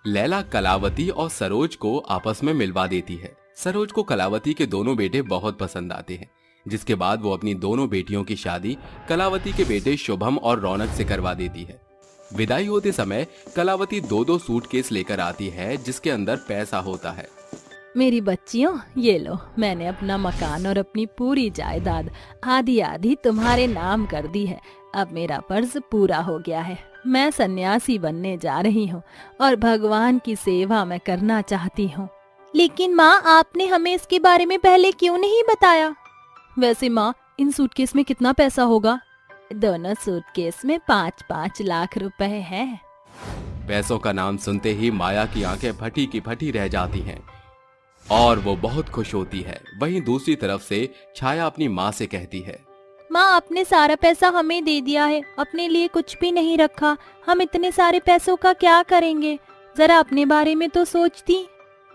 लैला कलावती और सरोज को आपस में मिलवा देती है। सरोज को कलावती के दोनों बेटे बहुत पसंद आते हैं, जिसके बाद वो अपनी दोनों बेटियों की शादी कलावती के बेटे शुभम और रौनक से करवा देती है। विदाई होते समय कलावती 2-2 सूटकेस लेकर आती है, जिसके अंदर पैसा होता है। मेरी बच्चियों, ये लो, मैंने अपना मकान और अपनी पूरी जायदाद आधी आधी तुम्हारे नाम कर दी है। अब मेरा फर्ज पूरा हो गया है। मैं सन्यासी बनने जा रही हूँ और भगवान की सेवा मैं करना चाहती हूँ। लेकिन माँ, आपने हमें इसके बारे में पहले क्यों नहीं बताया? वैसे माँ, इन सूटकेस में कितना पैसा होगा? दोनों सूटकेस में 5-5 लाख रुपए हैं। पैसों का नाम सुनते ही माया की आंखें फटी की फटी रह जाती हैं और वो बहुत खुश होती है। वहीं दूसरी तरफ से छाया अपनी माँ से कहती है, माँ, आपने सारा पैसा हमें दे दिया है, अपने लिए कुछ भी नहीं रखा। हम इतने सारे पैसों का क्या करेंगे? जरा अपने बारे में तो सोचती।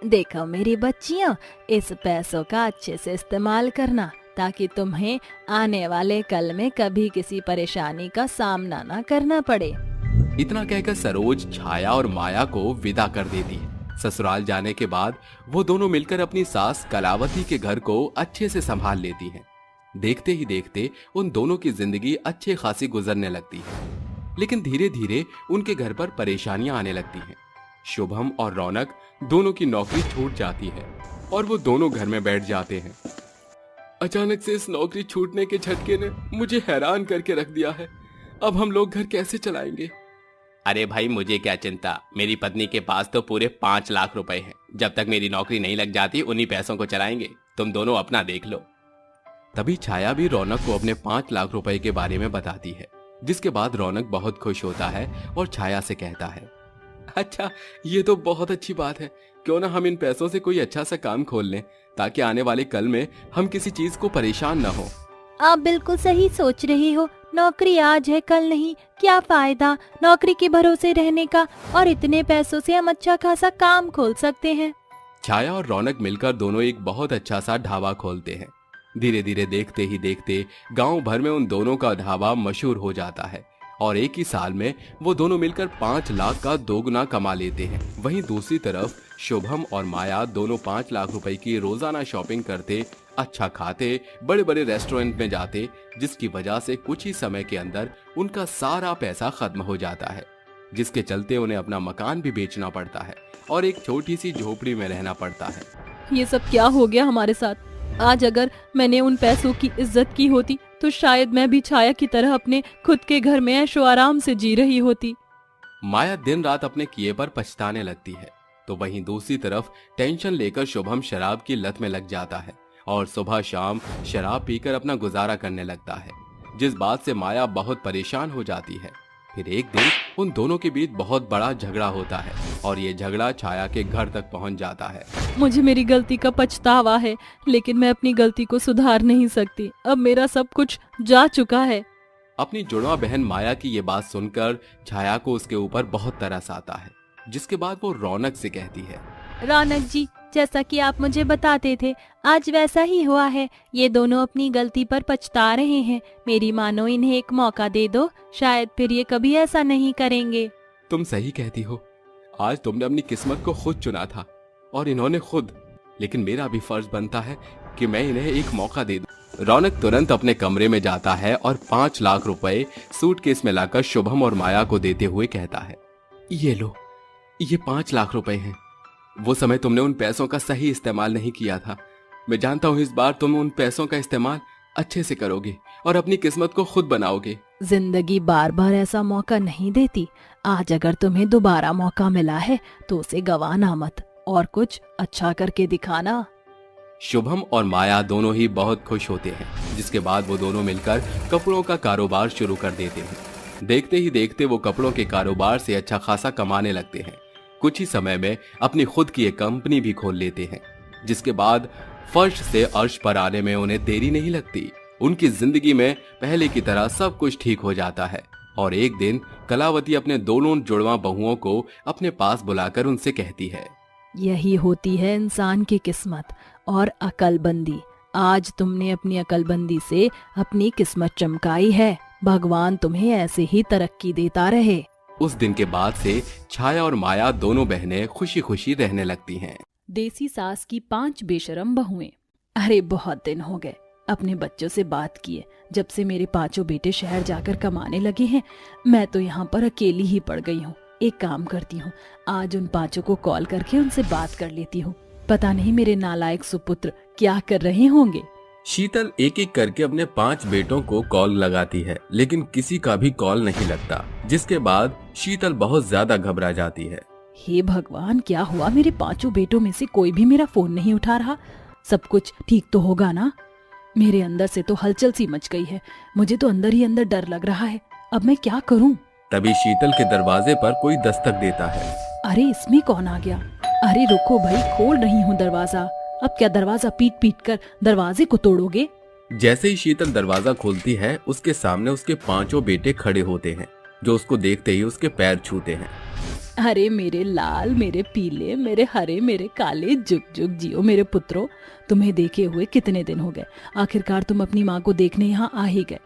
देखो मेरी बच्चियों, इस पैसों का अच्छे से इस्तेमाल करना ताकि तुम्हें आने वाले कल में कभी किसी परेशानी का सामना न करना पड़े। इतना कहकर सरोज छाया और माया को विदा कर देती है। ससुराल जाने के बाद वो दोनों मिलकर अपनी सास कलावती के घर को अच्छे से संभाल लेती हैं। देखते ही देखते उन दोनों की जिंदगी अच्छे खासी गुजरने लगती है। लेकिन धीरे धीरे उनके घर पर परेशानियां आने लगती हैं। शुभम और रौनक दोनों की नौकरी छूट जाती है और वो दोनों घर में बैठ जाते हैं। अचानक से इस नौकरी छूटने के झटके ने मुझे हैरान करके रख दिया है। अब हम लोग घर कैसे चलाएंगे? अरे भाई, मुझे क्या चिंता, मेरी पत्नी के पास तो पूरे 5 लाख रुपए हैं। जब तक मेरी नौकरी नहीं लग जाती उन्हीं पैसों को चलाएंगे। तुम दोनों अपना देख लो। तभी छाया भी रौनक को अपने 5 लाख रुपए के बारे में बताती है, जिसके बाद रौनक बहुत खुश होता है और छाया से कहता है, अच्छा, ये तो बहुत अच्छी बात है। क्यों ना हम इन पैसों से कोई अच्छा सा काम खोल लें ताकि आने वाले कल में हम किसी चीज को परेशान न हो। आप बिल्कुल सही सोच रही हो। नौकरी आज है कल नहीं, क्या फायदा नौकरी के भरोसे रहने का? और इतने पैसों से हम अच्छा खासा काम खोल सकते हैं। छाया और रौनक मिलकर दोनों एक बहुत अच्छा सा ढाबा खोलते हैं। धीरे धीरे देखते ही देखते गांव भर में उन दोनों का ढाबा मशहूर हो जाता है और एक ही साल में वो दोनों मिलकर 5 लाख का दोगुना कमा लेते हैं। वहीं दूसरी तरफ शुभम और माया दोनों 5 लाख रुपए की रोजाना शॉपिंग करते, अच्छा खाते, बड़े बड़े रेस्टोरेंट में जाते, जिसकी वजह से कुछ ही समय के अंदर उनका सारा पैसा खत्म हो जाता है, जिसके चलते उन्हें अपना मकान भी बेचना पड़ता है और एक छोटी सी झोपड़ी में रहना पड़ता है। ये सब क्या हो गया हमारे साथ? आज अगर मैंने उन पैसों की इज्जत की होती तो शायद मैं भी छाया की तरह अपने खुद के घर में ऐशो आराम से जी रही होती। माया दिन रात अपने किए पर पछताने लगती है, तो वहीं दूसरी तरफ टेंशन लेकर शुभम शराब की लत में लग जाता है और सुबह शाम शराब पीकर अपना गुजारा करने लगता है, जिस बात से माया बहुत परेशान हो जाती है। फिर एक दिन उन दोनों के बीच बहुत बड़ा झगड़ा होता है और ये झगड़ा छाया के घर तक पहुंच जाता है। मुझे मेरी गलती का पछतावा है, लेकिन मैं अपनी गलती को सुधार नहीं सकती। अब मेरा सब कुछ जा चुका है। अपनी जुड़वा बहन माया की ये बात सुनकर छाया को उसके ऊपर बहुत तरस आता है, जिसके बाद वो रौनक से कहती है, रौनक जी, जैसा कि आप मुझे बताते थे आज वैसा ही हुआ है। ये दोनों अपनी गलती पर पछता रहे हैं। मेरी मानो इन्हें एक मौका दे दो, शायद फिर ये कभी ऐसा नहीं करेंगे। तुम सही कहती हो। आज तुमने अपनी किस्मत को खुद चुना था और इन्होंने खुद, लेकिन मेरा भी फर्ज बनता है कि मैं इन्हें एक मौका दे दूं। रौनक तुरंत अपने कमरे में जाता है और 5 लाख रुपए सूटकेस में लाकर शुभम और माया को देते हुए कहता है, ये लो, ये 5 लाख रुपए हैं। वो समय तुमने उन पैसों का सही इस्तेमाल नहीं किया था। मैं जानता हूँ इस बार तुम उन पैसों का इस्तेमाल अच्छे से करोगे और अपनी किस्मत को खुद बनाओगे। जिंदगी बार बार ऐसा मौका नहीं देती। आज अगर तुम्हें दोबारा मौका मिला है तो उसे गंवाना मत और कुछ अच्छा करके दिखाना। शुभम और माया दोनों ही बहुत खुश होते हैं, जिसके बाद वो दोनों मिलकर कपड़ों का कारोबार शुरू कर देते हैं। देखते ही देखते वो कपड़ों के कारोबार से अच्छा खासा कमाने लगते हैं। कुछ ही समय में अपनी खुद की एक कंपनी भी खोल लेते हैं, जिसके बाद फर्श से अर्श पर आने में उन्हें देरी नहीं लगती। उनकी जिंदगी में पहले की तरह सब कुछ ठीक हो जाता है और एक दिन कलावती अपने दोनों जुड़वा बहुओं को अपने पास बुलाकर उनसे कहती है, यही होती है इंसान की किस्मत और अकलबंदी। आज तुमने अपनी अकलबंदी से अपनी किस्मत चमकाई है। भगवान तुम्हें ऐसे ही तरक्की देता रहे। उस दिन के बाद से छाया और माया दोनों बहनें खुशी खुशी रहने लगती हैं। देसी सास की 5 बेशरम बहुएं। अरे बहुत दिन हो गए अपने बच्चों से बात किए। जब से मेरे 5 बेटे शहर जाकर कमाने लगे हैं, मैं तो यहाँ पर अकेली ही पड़ गई हूँ। एक काम करती हूँ, आज उन 5 को कॉल करके उनसे बात कर लेती हूँ। पता नहीं मेरे नालायक सुपुत्र क्या कर रहे होंगे। शीतल एक एक करके अपने 5 बेटों को कॉल लगाती है, लेकिन किसी का भी कॉल नहीं लगता, जिसके बाद शीतल बहुत ज्यादा घबरा जाती है। हे भगवान, क्या हुआ? मेरे 5 बेटों में से कोई भी मेरा फोन नहीं उठा रहा। सब कुछ ठीक तो होगा ना? मेरे अंदर से तो हलचल सी मच गई है। मुझे तो अंदर ही अंदर डर लग रहा है। अब मैं क्या करूं? तभी शीतल के दरवाजे पर कोई दस्तक देता है। अरे इसमें कौन आ गया? अरे रुको भाई, खोल रही हूँ दरवाजा। अब क्या दरवाजा पीट पीट कर दरवाजे को तोड़ोगे? जैसे ही शीतल दरवाजा खोलती है, उसके सामने उसके 5 बेटे खड़े होते हैं, जो उसको देखते ही उसके पैर छूते हैं। अरे मेरे लाल, मेरे पीले, मेरे हरे, मेरे काले, जुग जुग जियो मेरे पुत्रों। तुम्हें देखे हुए कितने दिन हो गए। आखिरकार तुम अपनी माँ को देखने यहाँ आ ही गए।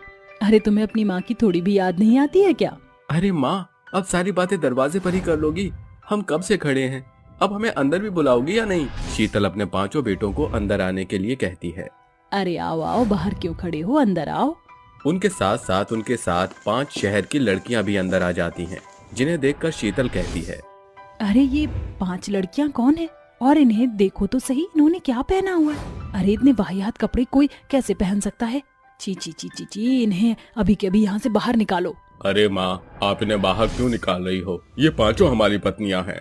अरे तुम्हें अपनी माँ की थोड़ी भी याद नहीं आती है क्या? अरे माँ, अब सारी बातें दरवाजे पर ही कर लोगी? हम कब से खड़े हैं, अब हमें अंदर भी बुलाओगी या नहीं? शीतल अपने 5 बेटों को अंदर आने के लिए कहती है। अरे आओ आओ, बाहर क्यों खड़े हो, अंदर आओ। उनके साथ 5 शहर की लड़कियां भी अंदर आ जाती हैं, जिन्हें देखकर शीतल कहती है, अरे ये 5 लड़कियां कौन है? और इन्हें देखो तो सही, इन्होंने क्या पहना हुआ है? अरे इतने वाहियात कपड़े कोई कैसे पहन सकता है? ची ची ची ची ची, इन्हें अभी के अभी यहाँ से बाहर निकालो। अरे माँ, आप इन्हें बाहर क्यों निकाल रही हो? ये 5 हमारी पत्नियां हैं।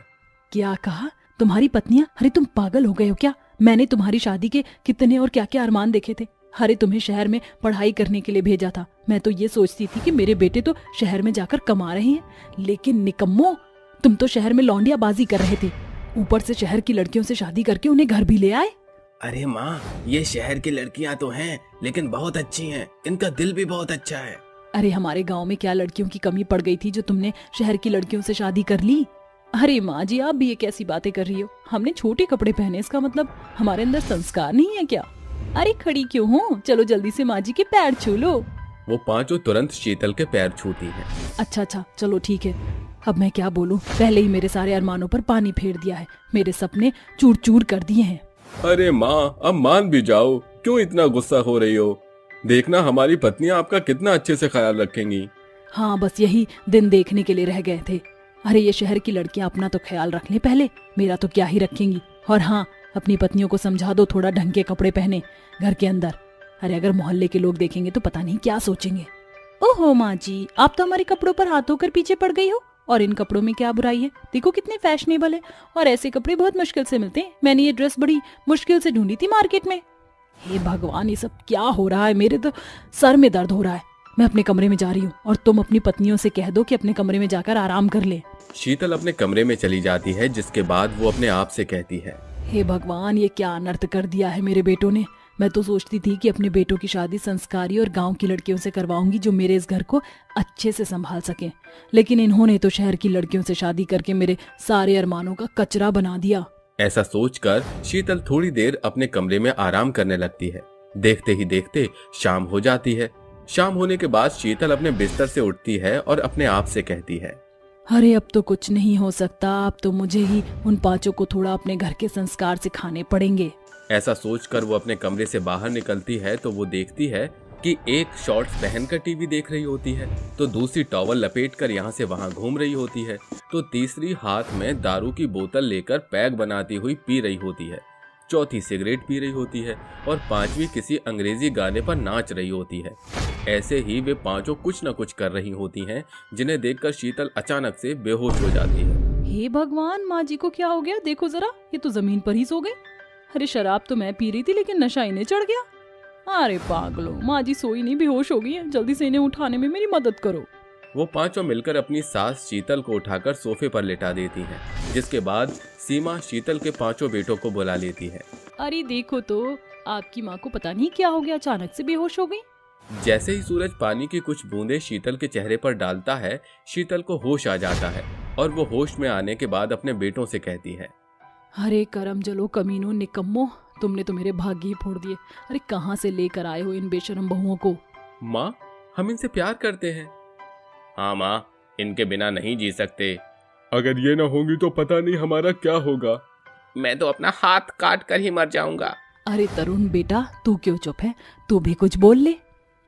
क्या कहा? तुम्हारी पत्नियां? अरे तुम पागल हो गए हो क्या? मैंने तुम्हारी शादी के कितने और क्या क्या अरमान देखे थे। अरे तुम्हें शहर में पढ़ाई करने के लिए भेजा था। मैं तो ये सोचती थी कि मेरे बेटे तो शहर में जाकर कमा रहे हैं, लेकिन निकम्मो, तुम तो शहर में लौंडियाबाजी कर रहे थे। ऊपर से शहर की लड़कियों से शादी करके उन्हें घर भी ले आए। अरे माँ, ये शहर की लड़कियाँ तो हैं, लेकिन बहुत अच्छी हैं। इनका दिल भी बहुत अच्छा है। अरे हमारे गांव में क्या लड़कियों की कमी पड़ गई थी जो तुमने शहर की लड़कियों से शादी कर ली? अरे माँ जी, आप भी ये कैसी बातें कर रही हो? हमने छोटे कपड़े पहने, इसका मतलब हमारे अंदर संस्कार नहीं है क्या? अरे खड़ी क्यों हो? चलो जल्दी से माँ जी के पैर छू लो। वो 5 तुरंत शीतल के पैर छूती हैं। अच्छा, चलो ठीक है। अब मैं क्या बोलूं? पहले ही मेरे सारे अरमानों पर पानी फेर दिया है। मेरे सपने चूर चूर कर दिए हैं। अरे माँ, अब मान भी जाओ, क्यों इतना गुस्सा हो रही हो? देखना हमारी पत्नियां आपका कितना अच्छे से ख्याल रखेंगी। हाँ, बस यही दिन देखने के लिए रह गए थे। अरे ये शहर की लड़कियां अपना तो ख्याल रख ले पहले, मेरा तो क्या ही रखेंगी। और हाँ, अपनी पत्नियों को समझा दो थोड़ा ढंग के कपड़े पहने घर के अंदर। अरे अगर मोहल्ले के लोग देखेंगे तो पता नहीं क्या सोचेंगे। ओहो माँ जी, आप तो हमारे कपड़ों पर हाथ धोकर पीछे पड़ गई हो। और इन कपड़ों में क्या बुराई है? देखो कितने फैशनेबल है, और ऐसे कपड़े बहुत मुश्किल से मिलते हैं। मैंने ये ड्रेस बड़ी मुश्किल से ढूंढी थी मार्केट में। हे भगवान, ये सब क्या हो रहा है? मेरे तो सर में दर्द हो रहा है। मैं अपने कमरे में जा रही हूँ और तुम अपनी पत्नियों से कह दो कि अपने कमरे में जाकर आराम कर ले। शीतल अपने कमरे में चली जाती है, जिसके बाद वो अपने आप से कहती है, हे भगवान, ये क्या अनर्थ कर दिया है मेरे बेटों ने। मैं तो सोचती थी कि अपने बेटों की शादी संस्कारी और गांव की लड़कियों से करवाऊंगी जो मेरे इस घर को अच्छे से संभाल सके, लेकिन इन्होंने तो शहर की लड़कियों से शादी करके मेरे सारे अरमानों का कचरा बना दिया। ऐसा सोचकर शीतल थोड़ी देर अपने कमरे में आराम करने लगती है। देखते ही देखते शाम हो जाती है। शाम होने के बाद शीतल अपने बिस्तर से उठती है और अपने आप से कहती है, अरे अब तो कुछ नहीं हो सकता। अब तो मुझे ही उन 5 को थोड़ा अपने घर के संस्कार सिखाने पड़ेंगे। ऐसा सोचकर वो अपने कमरे से बाहर निकलती है तो वो देखती है कि एक शॉर्ट्स पहनकर टीवी देख रही होती है, तो दूसरी टॉवल लपेटकर यहाँ से वहाँ घूम रही होती है, तो तीसरी हाथ में दारू की बोतल लेकर पैक बनाती हुई पी रही होती है, चौथी सिगरेट पी रही होती है और 5वीं किसी अंग्रेजी गाने पर नाच रही होती है। ऐसे ही वे 5 कुछ न कुछ कर रही होती हैं, जिन्हें देखकर शीतल अचानक से बेहोश हो जाती है। हे भगवान, माँ जी को क्या हो गया? देखो जरा, ये तो जमीन पर ही सो गई। अरे शराब तो मैं पी रही थी, लेकिन नशा इन्हें चढ़ गया। अरे पागलों, माँ जी सोई नहीं, बेहोश हो गई है। जल्दी से इन्हें उठाने में मेरी मदद करो। वो 5 मिलकर अपनी सास शीतल को उठाकर सोफे पर लेटा देती हैं, जिसके बाद सीमा शीतल के 5 बेटों को बुला लेती है। अरे देखो तो, आपकी माँ को पता नहीं क्या हो गया, अचानक से बेहोश हो गई। जैसे ही सूरज पानी की कुछ बूंदें शीतल के चेहरे पर डालता है, शीतल को होश आ जाता है और वो होश में आने के बाद अपने बेटों से कहती है, अरे करम जलो कमीनों निकम्मो, तुमने तो मेरे भाग्य ही फोड़ दिए। अरे कहाँ से लेकर आए हो इन बेशरम बहुओं को? माँ, हम इनसे प्यार करते हैं। हाँ माँ, इनके बिना नहीं जी सकते। अगर ये ना होंगी तो पता नहीं हमारा क्या होगा। मैं तो अपना हाथ काट कर ही मर जाऊंगा। अरे तरुण बेटा, तू क्यों चुप है? तू भी कुछ बोल ले।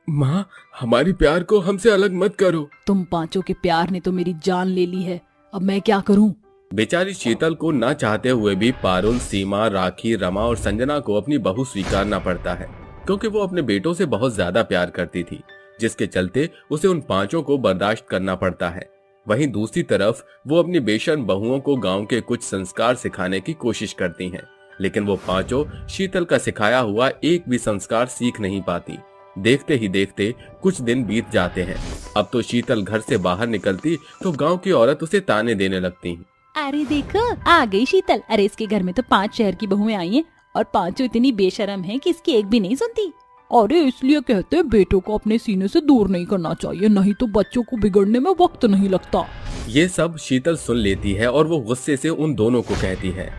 माँ, हमारी प्यार को हमसे अलग मत करो। तुम पांचों के प्यार ने तो मेरी जान ले ली है, अब मैं क्या करूं? बेचारी शीतल को ना चाहते हुए भी पारुल, सीमा, राखी, रमा और संजना को अपनी बहू स्वीकारना पड़ता है, क्योंकि वो अपने बेटों से बहुत ज्यादा प्यार करती थी, जिसके चलते उसे उन पांचों को बर्दाश्त करना पड़ता है। वहीं दूसरी तरफ वो अपनी बेशर्म बहुओं को गांव के कुछ संस्कार सिखाने की कोशिश करती हैं, लेकिन वो पांचों शीतल का सिखाया हुआ एक भी संस्कार सीख नहीं पाती। देखते ही देखते कुछ दिन बीत जाते हैं। अब तो शीतल घर से बाहर निकलती तो गांव की औरत उसे ताने देने लगती। अरे देखो, आ गई शीतल। अरे इसके घर में तो 5 शहर की बहुएं आई हैं और पांचों इतनी बेशरम हैं कि इसकी एक भी नहीं सुनती। अरे इसलिए कहते हैं बेटों को अपने सीने से दूर नहीं करना चाहिए, नहीं तो बच्चों को बिगड़ने में वक्त नहीं लगता। ये सब शीतल सुन लेती है और वो गुस्से से उन दोनों को कहती है,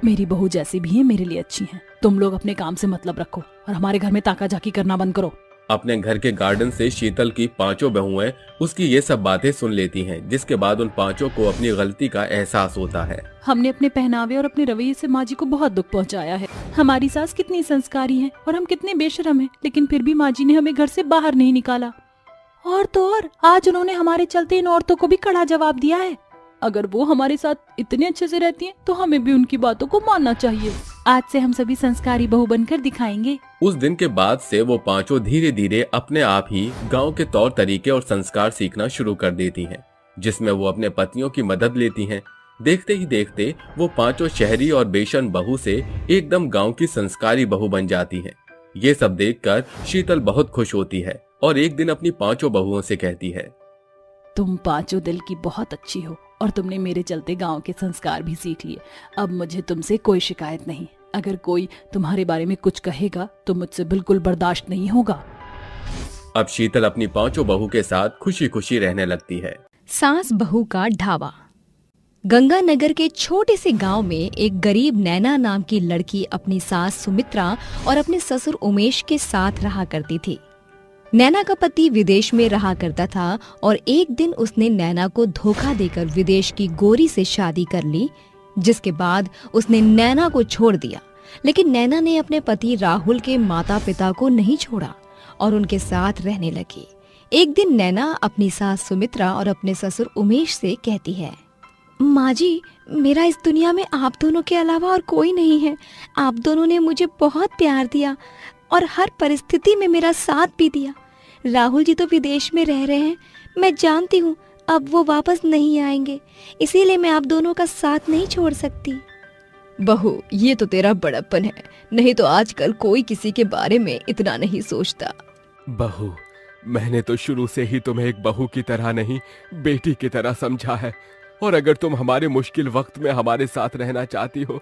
मेरी बहू जैसी भी है मेरे लिए अच्छी है। तुम लोग अपने काम से मतलब रखो और हमारे घर में ताका झाकी करना बंद करो। अपने घर के गार्डन से शीतल की पांचों बहुएं उसकी ये सब बातें सुन लेती हैं, जिसके बाद उन पांचों को अपनी गलती का एहसास होता है। हमने अपने पहनावे और अपने रवैये से माँ जी को बहुत दुख पहुँचाया है। हमारी सास कितनी संस्कारी है और हम कितने बेशरम हैं, लेकिन फिर भी माँ जी ने हमें घर से बाहर नहीं निकाला। और तो और आज उन्होंने हमारे चलते इन औरतों को भी कड़ा जवाब दिया है। अगर वो हमारे साथ इतने अच्छे से रहती हैं, तो हमें भी उनकी बातों को मानना चाहिए। आज से हम सभी संस्कारी बहू बनकर दिखाएंगे। उस दिन के बाद से वो पांचों धीरे धीरे अपने आप ही गांव के तौर तरीके और संस्कार सीखना शुरू कर देती हैं, जिसमें वो अपने पतियों की मदद लेती हैं। देखते ही देखते वो पांचों शहरी और बेशर्म बहू से एकदम गांव की संस्कारी बहू बन जाती हैं। ये सब देखकर शीतल बहुत खुश होती है और एक दिन अपनी पांचों बहुओं से कहती है, तुम पांचों दिल की बहुत अच्छी हो और तुमने मेरे चलते गांव के संस्कार भी सीख लिए। अब मुझे तुमसे कोई शिकायत नहीं। अगर कोई तुम्हारे बारे में कुछ कहेगा तो मुझसे बिल्कुल बर्दाश्त नहीं होगा। अब शीतल अपनी पांचों बहू के साथ खुशी खुशी रहने लगती है। सास बहू का ढाबा। गंगानगर के छोटे से गांव में एक गरीब नैना नाम की लड़की अपनी सास सुमित्रा और अपने ससुर उमेश के साथ रहा करती थी। नैना का पति विदेश में रहा करता था और एक दिन उसने नैना को धोखा देकर विदेश की गोरी से शादी कर ली, जिसके बाद उसने नैना को छोड़ दिया। लेकिन नैना ने अपने पति राहुल के माता पिता को नहीं छोड़ा और उनके साथ रहने लगी। एक दिन नैना अपनी सास सुमित्रा और अपने ससुर उमेश से कहती है, माँ जी, मेरा इस दुनिया में आप दोनों के अलावा और कोई नहीं है। आप दोनों ने मुझे बहुत प्यार दिया और हर परिस्थिति में मेरा साथ भी दिया। राहुल जी तो विदेश में रह रहे हैं, मैं जानती हूँ अब वो वापस नहीं आएंगे, इसीलिए मैं आप दोनों का साथ नहीं छोड़ सकती। बहू, ये तो तेरा बड़प्पन है, नहीं तो आजकल कोई किसी के बारे में इतना नहीं सोचता। बहू, मैंने तो शुरू से ही तुम्हें एक बहू की तरह नहीं, बेटी की तरह समझा है। और अगर तुम हमारे मुश्किल वक्त में हमारे साथ रहना चाहती हो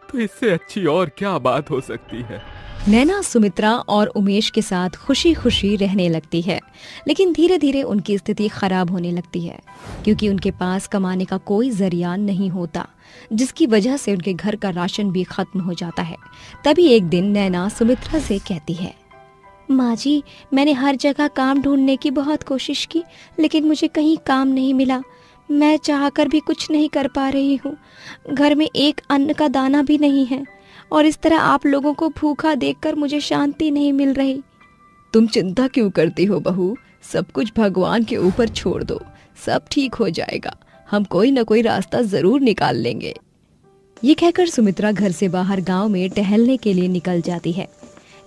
तो इससे अच्छी और क्या बात हो सकती है। नैना सुमित्रा और उमेश के साथ खुशी खुशी रहने लगती है, लेकिन धीरे धीरे उनकी स्थिति खराब होने लगती है, क्योंकि उनके पास कमाने का कोई जरिया नहीं होता, जिसकी वजह से उनके घर का राशन भी खत्म हो जाता है। तभी एक दिन नैना सुमित्रा से कहती है, माँ जी, मैंने हर जगह काम ढूंढने की बहुत कोशिश की, लेकिन मुझे कहीं काम नहीं मिला। मैं चाहकर भी कुछ नहीं कर पा रही हूँ। घर में एक अन्न का दाना भी नहीं है और इस तरह आप लोगों को भूखा देखकर मुझे शांति नहीं मिल रही। तुम चिंता क्यों करती हो बहू, सब कुछ भगवान के ऊपर छोड़ दो, सब ठीक हो जाएगा। हम कोई न कोई रास्ता जरूर निकाल लेंगे। ये कहकर सुमित्रा घर से बाहर गांव में टहलने के लिए निकल जाती है।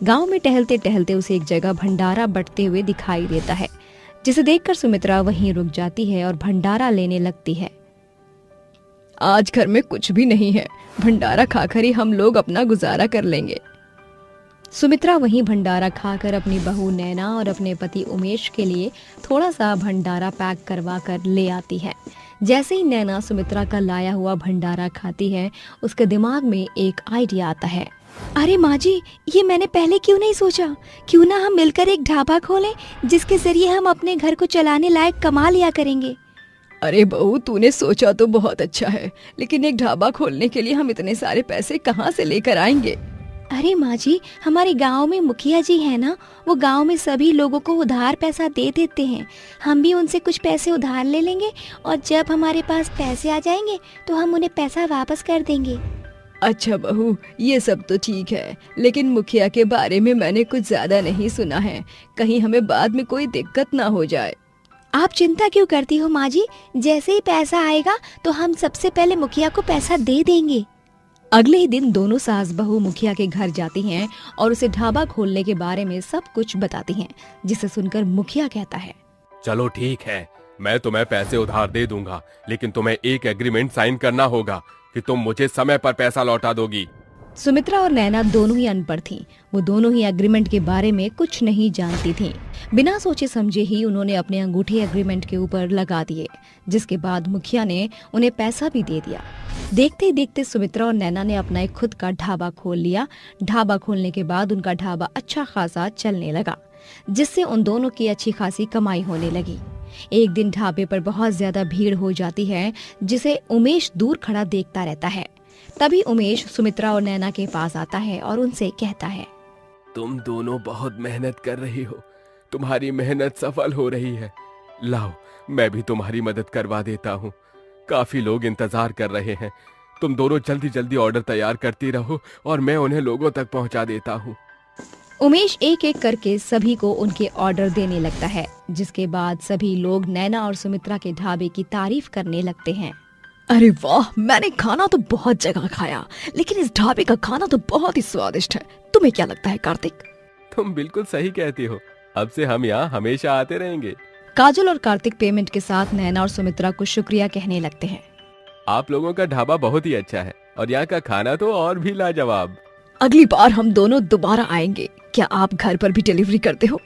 गांव में टहलते टहलते उसे एक जगह भंडारा बंटते हुए दिखाई देता है, जिसे देखकर सुमित्रा वहीं रुक जाती है और भंडारा लेने लगती है। आज घर में कुछ भी नहीं है, भंडारा खाकर ही हम लोग अपना गुजारा कर लेंगे। सुमित्रा वहीं भंडारा खाकर अपनी बहू नैना और अपने पति उमेश के लिए थोड़ा सा भंडारा पैक करवा कर ले आती है। जैसे ही नैना सुमित्रा का लाया हुआ भंडारा खाती है, उसके दिमाग में एक आइडिया आता है। अरे माँ जी, ये मैंने पहले क्यों नहीं सोचा। क्यों ना हम मिलकर एक ढाबा खोलें जिसके जरिए हम अपने घर को चलाने लायक कमा लिया करेंगे। अरे बहू, तूने सोचा तो बहुत अच्छा है, लेकिन एक ढाबा खोलने के लिए हम इतने सारे पैसे कहाँ से लेकर आएंगे? अरे माँ जी, हमारे गांव में मुखिया जी है ना, वो गांव में सभी लोगों को उधार पैसा दे देते हैं। हम भी उनसे कुछ पैसे उधार ले लेंगे और जब हमारे पास पैसे आ जाएंगे तो हम उन्हें पैसा वापस कर देंगे। अच्छा बहू, ये सब तो ठीक है, लेकिन मुखिया के बारे में मैंने कुछ ज्यादा नहीं सुना है, कहीं हमें बाद में कोई दिक्कत ना हो जाए। आप चिंता क्यों करती हो माँ जी, जैसे ही पैसा आएगा तो हम सबसे पहले मुखिया को पैसा दे देंगे। अगले ही दिन दोनों सास बहू मुखिया के घर जाती हैं और उसे ढाबा खोलने के बारे में सब कुछ बताती हैं, जिसे सुनकर मुखिया कहता है, चलो ठीक है, मैं तुम्हें पैसे उधार दे दूंगा, लेकिन तुम्हें एक एग्रीमेंट साइन करना होगा कि तुम मुझे समय पर पैसा लौटा दोगी। सुमित्रा और नैना दोनों ही अनपढ़ थीं। वो दोनों ही एग्रीमेंट के बारे में कुछ नहीं जानती थीं। बिना सोचे समझे ही उन्होंने अपने अंगूठे एग्रीमेंट के ऊपर लगा दिए, जिसके बाद मुखिया ने उन्हें पैसा भी दे दिया। देखते ही देखते सुमित्रा और नैना ने अपना एक खुद का ढाबा खोल लिया। ढाबा खोलने के बाद उनका ढाबा अच्छा खासा चलने लगा, जिससे उन दोनों की अच्छी खासी कमाई होने लगी। एक दिन ढाबे पर बहुत ज्यादा भीड़ हो जाती है, जिसे उमेश दूर खड़ा देखता रहता है। तभी उमेश सुमित्रा और नैना के पास आता है और उनसे कहता है, तुम दोनों बहुत मेहनत कर रही हो, तुम्हारी मेहनत सफल हो रही है। लाओ, मैं भी तुम्हारी मदद करवा देता हूँ। काफी लोग इंतजार कर रहे हैं। तुम दोनों जल्दी जल्दी ऑर्डर तैयार करती रहो और मैं उन्हें लोगों तक पहुँचा देता हूँ। उमेश एक एक करके सभी को उनके ऑर्डर देने लगता है, जिसके बाद सभी लोग नैना और सुमित्रा के ढाबे की तारीफ करने लगते हैं। अरे वाह, मैंने खाना तो बहुत जगह खाया, लेकिन इस ढाबे का खाना तो बहुत ही स्वादिष्ट है। तुम्हें क्या लगता है कार्तिक? तुम बिल्कुल सही कहती हो, अब से हम यहाँ हमेशा आते रहेंगे। काजल और कार्तिक पेमेंट के साथ नैना और सुमित्रा को शुक्रिया कहने लगते हैं। आप लोगों का ढाबा बहुत ही अच्छा है और यहाँ का खाना तो और भी लाजवाब। अगली बार हम दोनों दोबारा आएंगे। क्या आप घर पर भी डिलीवरी करते हो?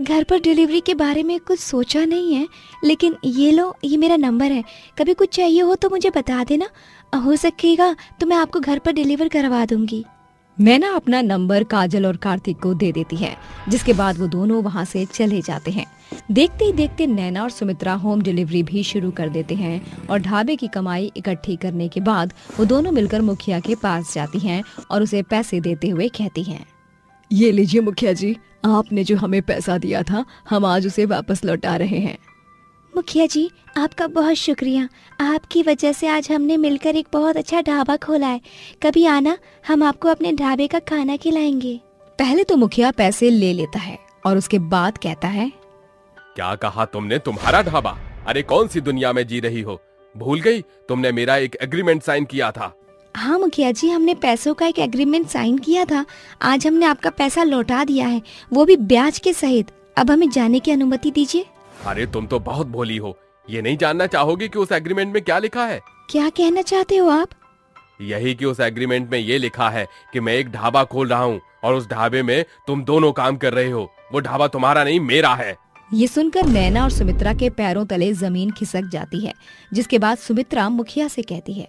घर पर डिलीवरी के बारे में कुछ सोचा नहीं है, लेकिन ये लो, ये मेरा नंबर है। कभी कुछ चाहिए हो तो मुझे बता देना, हो सकेगा तो मैं आपको घर पर डिलीवर करवा दूंगी। नैना अपना नंबर काजल और कार्तिक को दे देती है, जिसके बाद वो दोनों वहाँ से चले जाते हैं। देखते ही देखते नैना और सुमित्रा होम डिलीवरी भी शुरू कर देते हैं और ढाबे की कमाई इकट्ठी करने के बाद वो दोनों मिलकर मुखिया के पास जाती हैं और उसे पैसे देते हुए कहती हैं, ये लीजिए मुखिया जी, आपने जो हमें पैसा दिया था, हम आज उसे वापस लौटा रहे हैं। मुखिया जी, आपका बहुत शुक्रिया। आपकी वजह से आज हमने मिलकर एक बहुत अच्छा ढाबा खोला है। कभी आना, हम आपको अपने ढाबे का खाना खिलाएंगे। पहले तो मुखिया पैसे ले लेता है और उसके बाद कहता है, क्या कहा तुमने? तुम्हारा ढाबा? अरे कौन सी दुनिया में जी रही हो? भूल गई तुमने मेरा एक एग्रीमेंट साइन किया था। हाँ मुखिया जी, हमने पैसों का एक एग्रीमेंट साइन किया था। आज हमने आपका पैसा लौटा दिया है, वो भी ब्याज के सहित। अब हमें जाने की अनुमति दीजिए। अरे तुम तो बहुत भोली हो, ये नहीं जानना चाहोगी कि उस एग्रीमेंट में क्या लिखा है? क्या कहना चाहते हो आप? यही कि उस एग्रीमेंट में ये लिखा है कि मैं एक ढाबा खोल रहा हूँ और उस ढाबे में तुम दोनों काम कर रहे हो। वो ढाबा तुम्हारा नहीं, मेरा है। ये सुनकर नैना और सुमित्रा के पैरों तले जमीन खिसक जाती है, जिसके बाद सुमित्रा मुखिया से कहती है,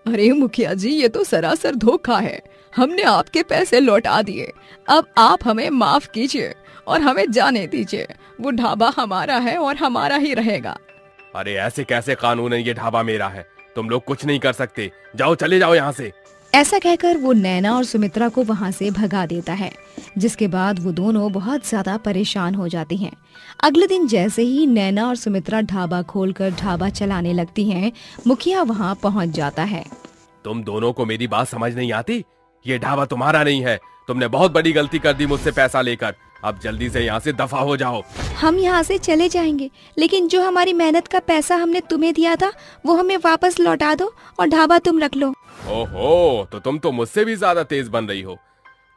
अरे मुखिया जी, ये तो सरासर धोखा है। हमने आपके पैसे लौटा दिए, अब आप हमें माफ कीजिए और हमें जाने दीजिए। वो ढाबा हमारा है और हमारा ही रहेगा। अरे ऐसे कैसे कानून है? ये ढाबा मेरा है, तुम लोग कुछ नहीं कर सकते। जाओ, चले जाओ यहाँ से। ऐसा कहकर वो नैना और सुमित्रा को वहाँ से भगा देता है, जिसके बाद वो दोनों बहुत ज्यादा परेशान हो जाती हैं। अगले दिन जैसे ही नैना और सुमित्रा ढाबा खोलकर ढाबा चलाने लगती हैं, मुखिया वहाँ पहुँच जाता है। तुम दोनों को मेरी बात समझ नहीं आती? ये ढाबा तुम्हारा नहीं है। तुमने बहुत बड़ी गलती कर दी मुझसे पैसा लेकर। अब जल्दी से यहाँ से दफा हो जाओ। हम यहाँ से चले जाएंगे, लेकिन जो हमारी मेहनत का पैसा हमने तुम्हें दिया था वो हमें वापस लौटा दो और ढाबा तुम रख लो। ओहो, तो तुम तो मुझसे भी ज्यादा तेज बन रही हो।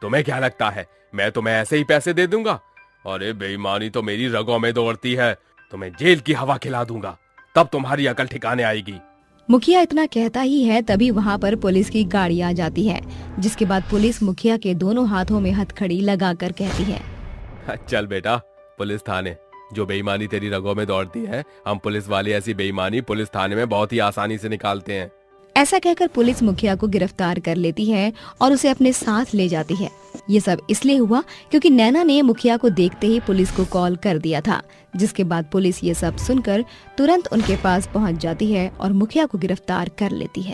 तुम्हें क्या लगता है मैं तुम्हें ऐसे ही पैसे दे दूंगा? अरे बेईमानी तो मेरी रगों में दौड़ती है। तुम्हें जेल की हवा खिला दूंगा, तब तुम्हारी अकल ठिकाने आएगी। मुखिया इतना कहता ही है, तभी वहाँ पर पुलिस की गाड़ी आ जाती है, जिसके बाद पुलिस मुखिया के दोनों हाथों में हथकड़ी लगाकर कहती है, चल बेटा पुलिस थाने। जो बेईमानी तेरी रगों में दौड़ती है, हम पुलिस वाले ऐसी बेईमानी पुलिस थाने में बहुत ही आसानी से निकालते हैं। ऐसा कहकर पुलिस मुखिया को गिरफ्तार कर लेती है और उसे अपने साथ ले जाती है। ये सब इसलिए हुआ क्योंकि नैना ने मुखिया को देखते ही पुलिस को कॉल कर दिया था, जिसके बाद पुलिस ये सब सुनकर तुरंत उनके पास पहुंच जाती है और मुखिया को गिरफ्तार कर लेती है।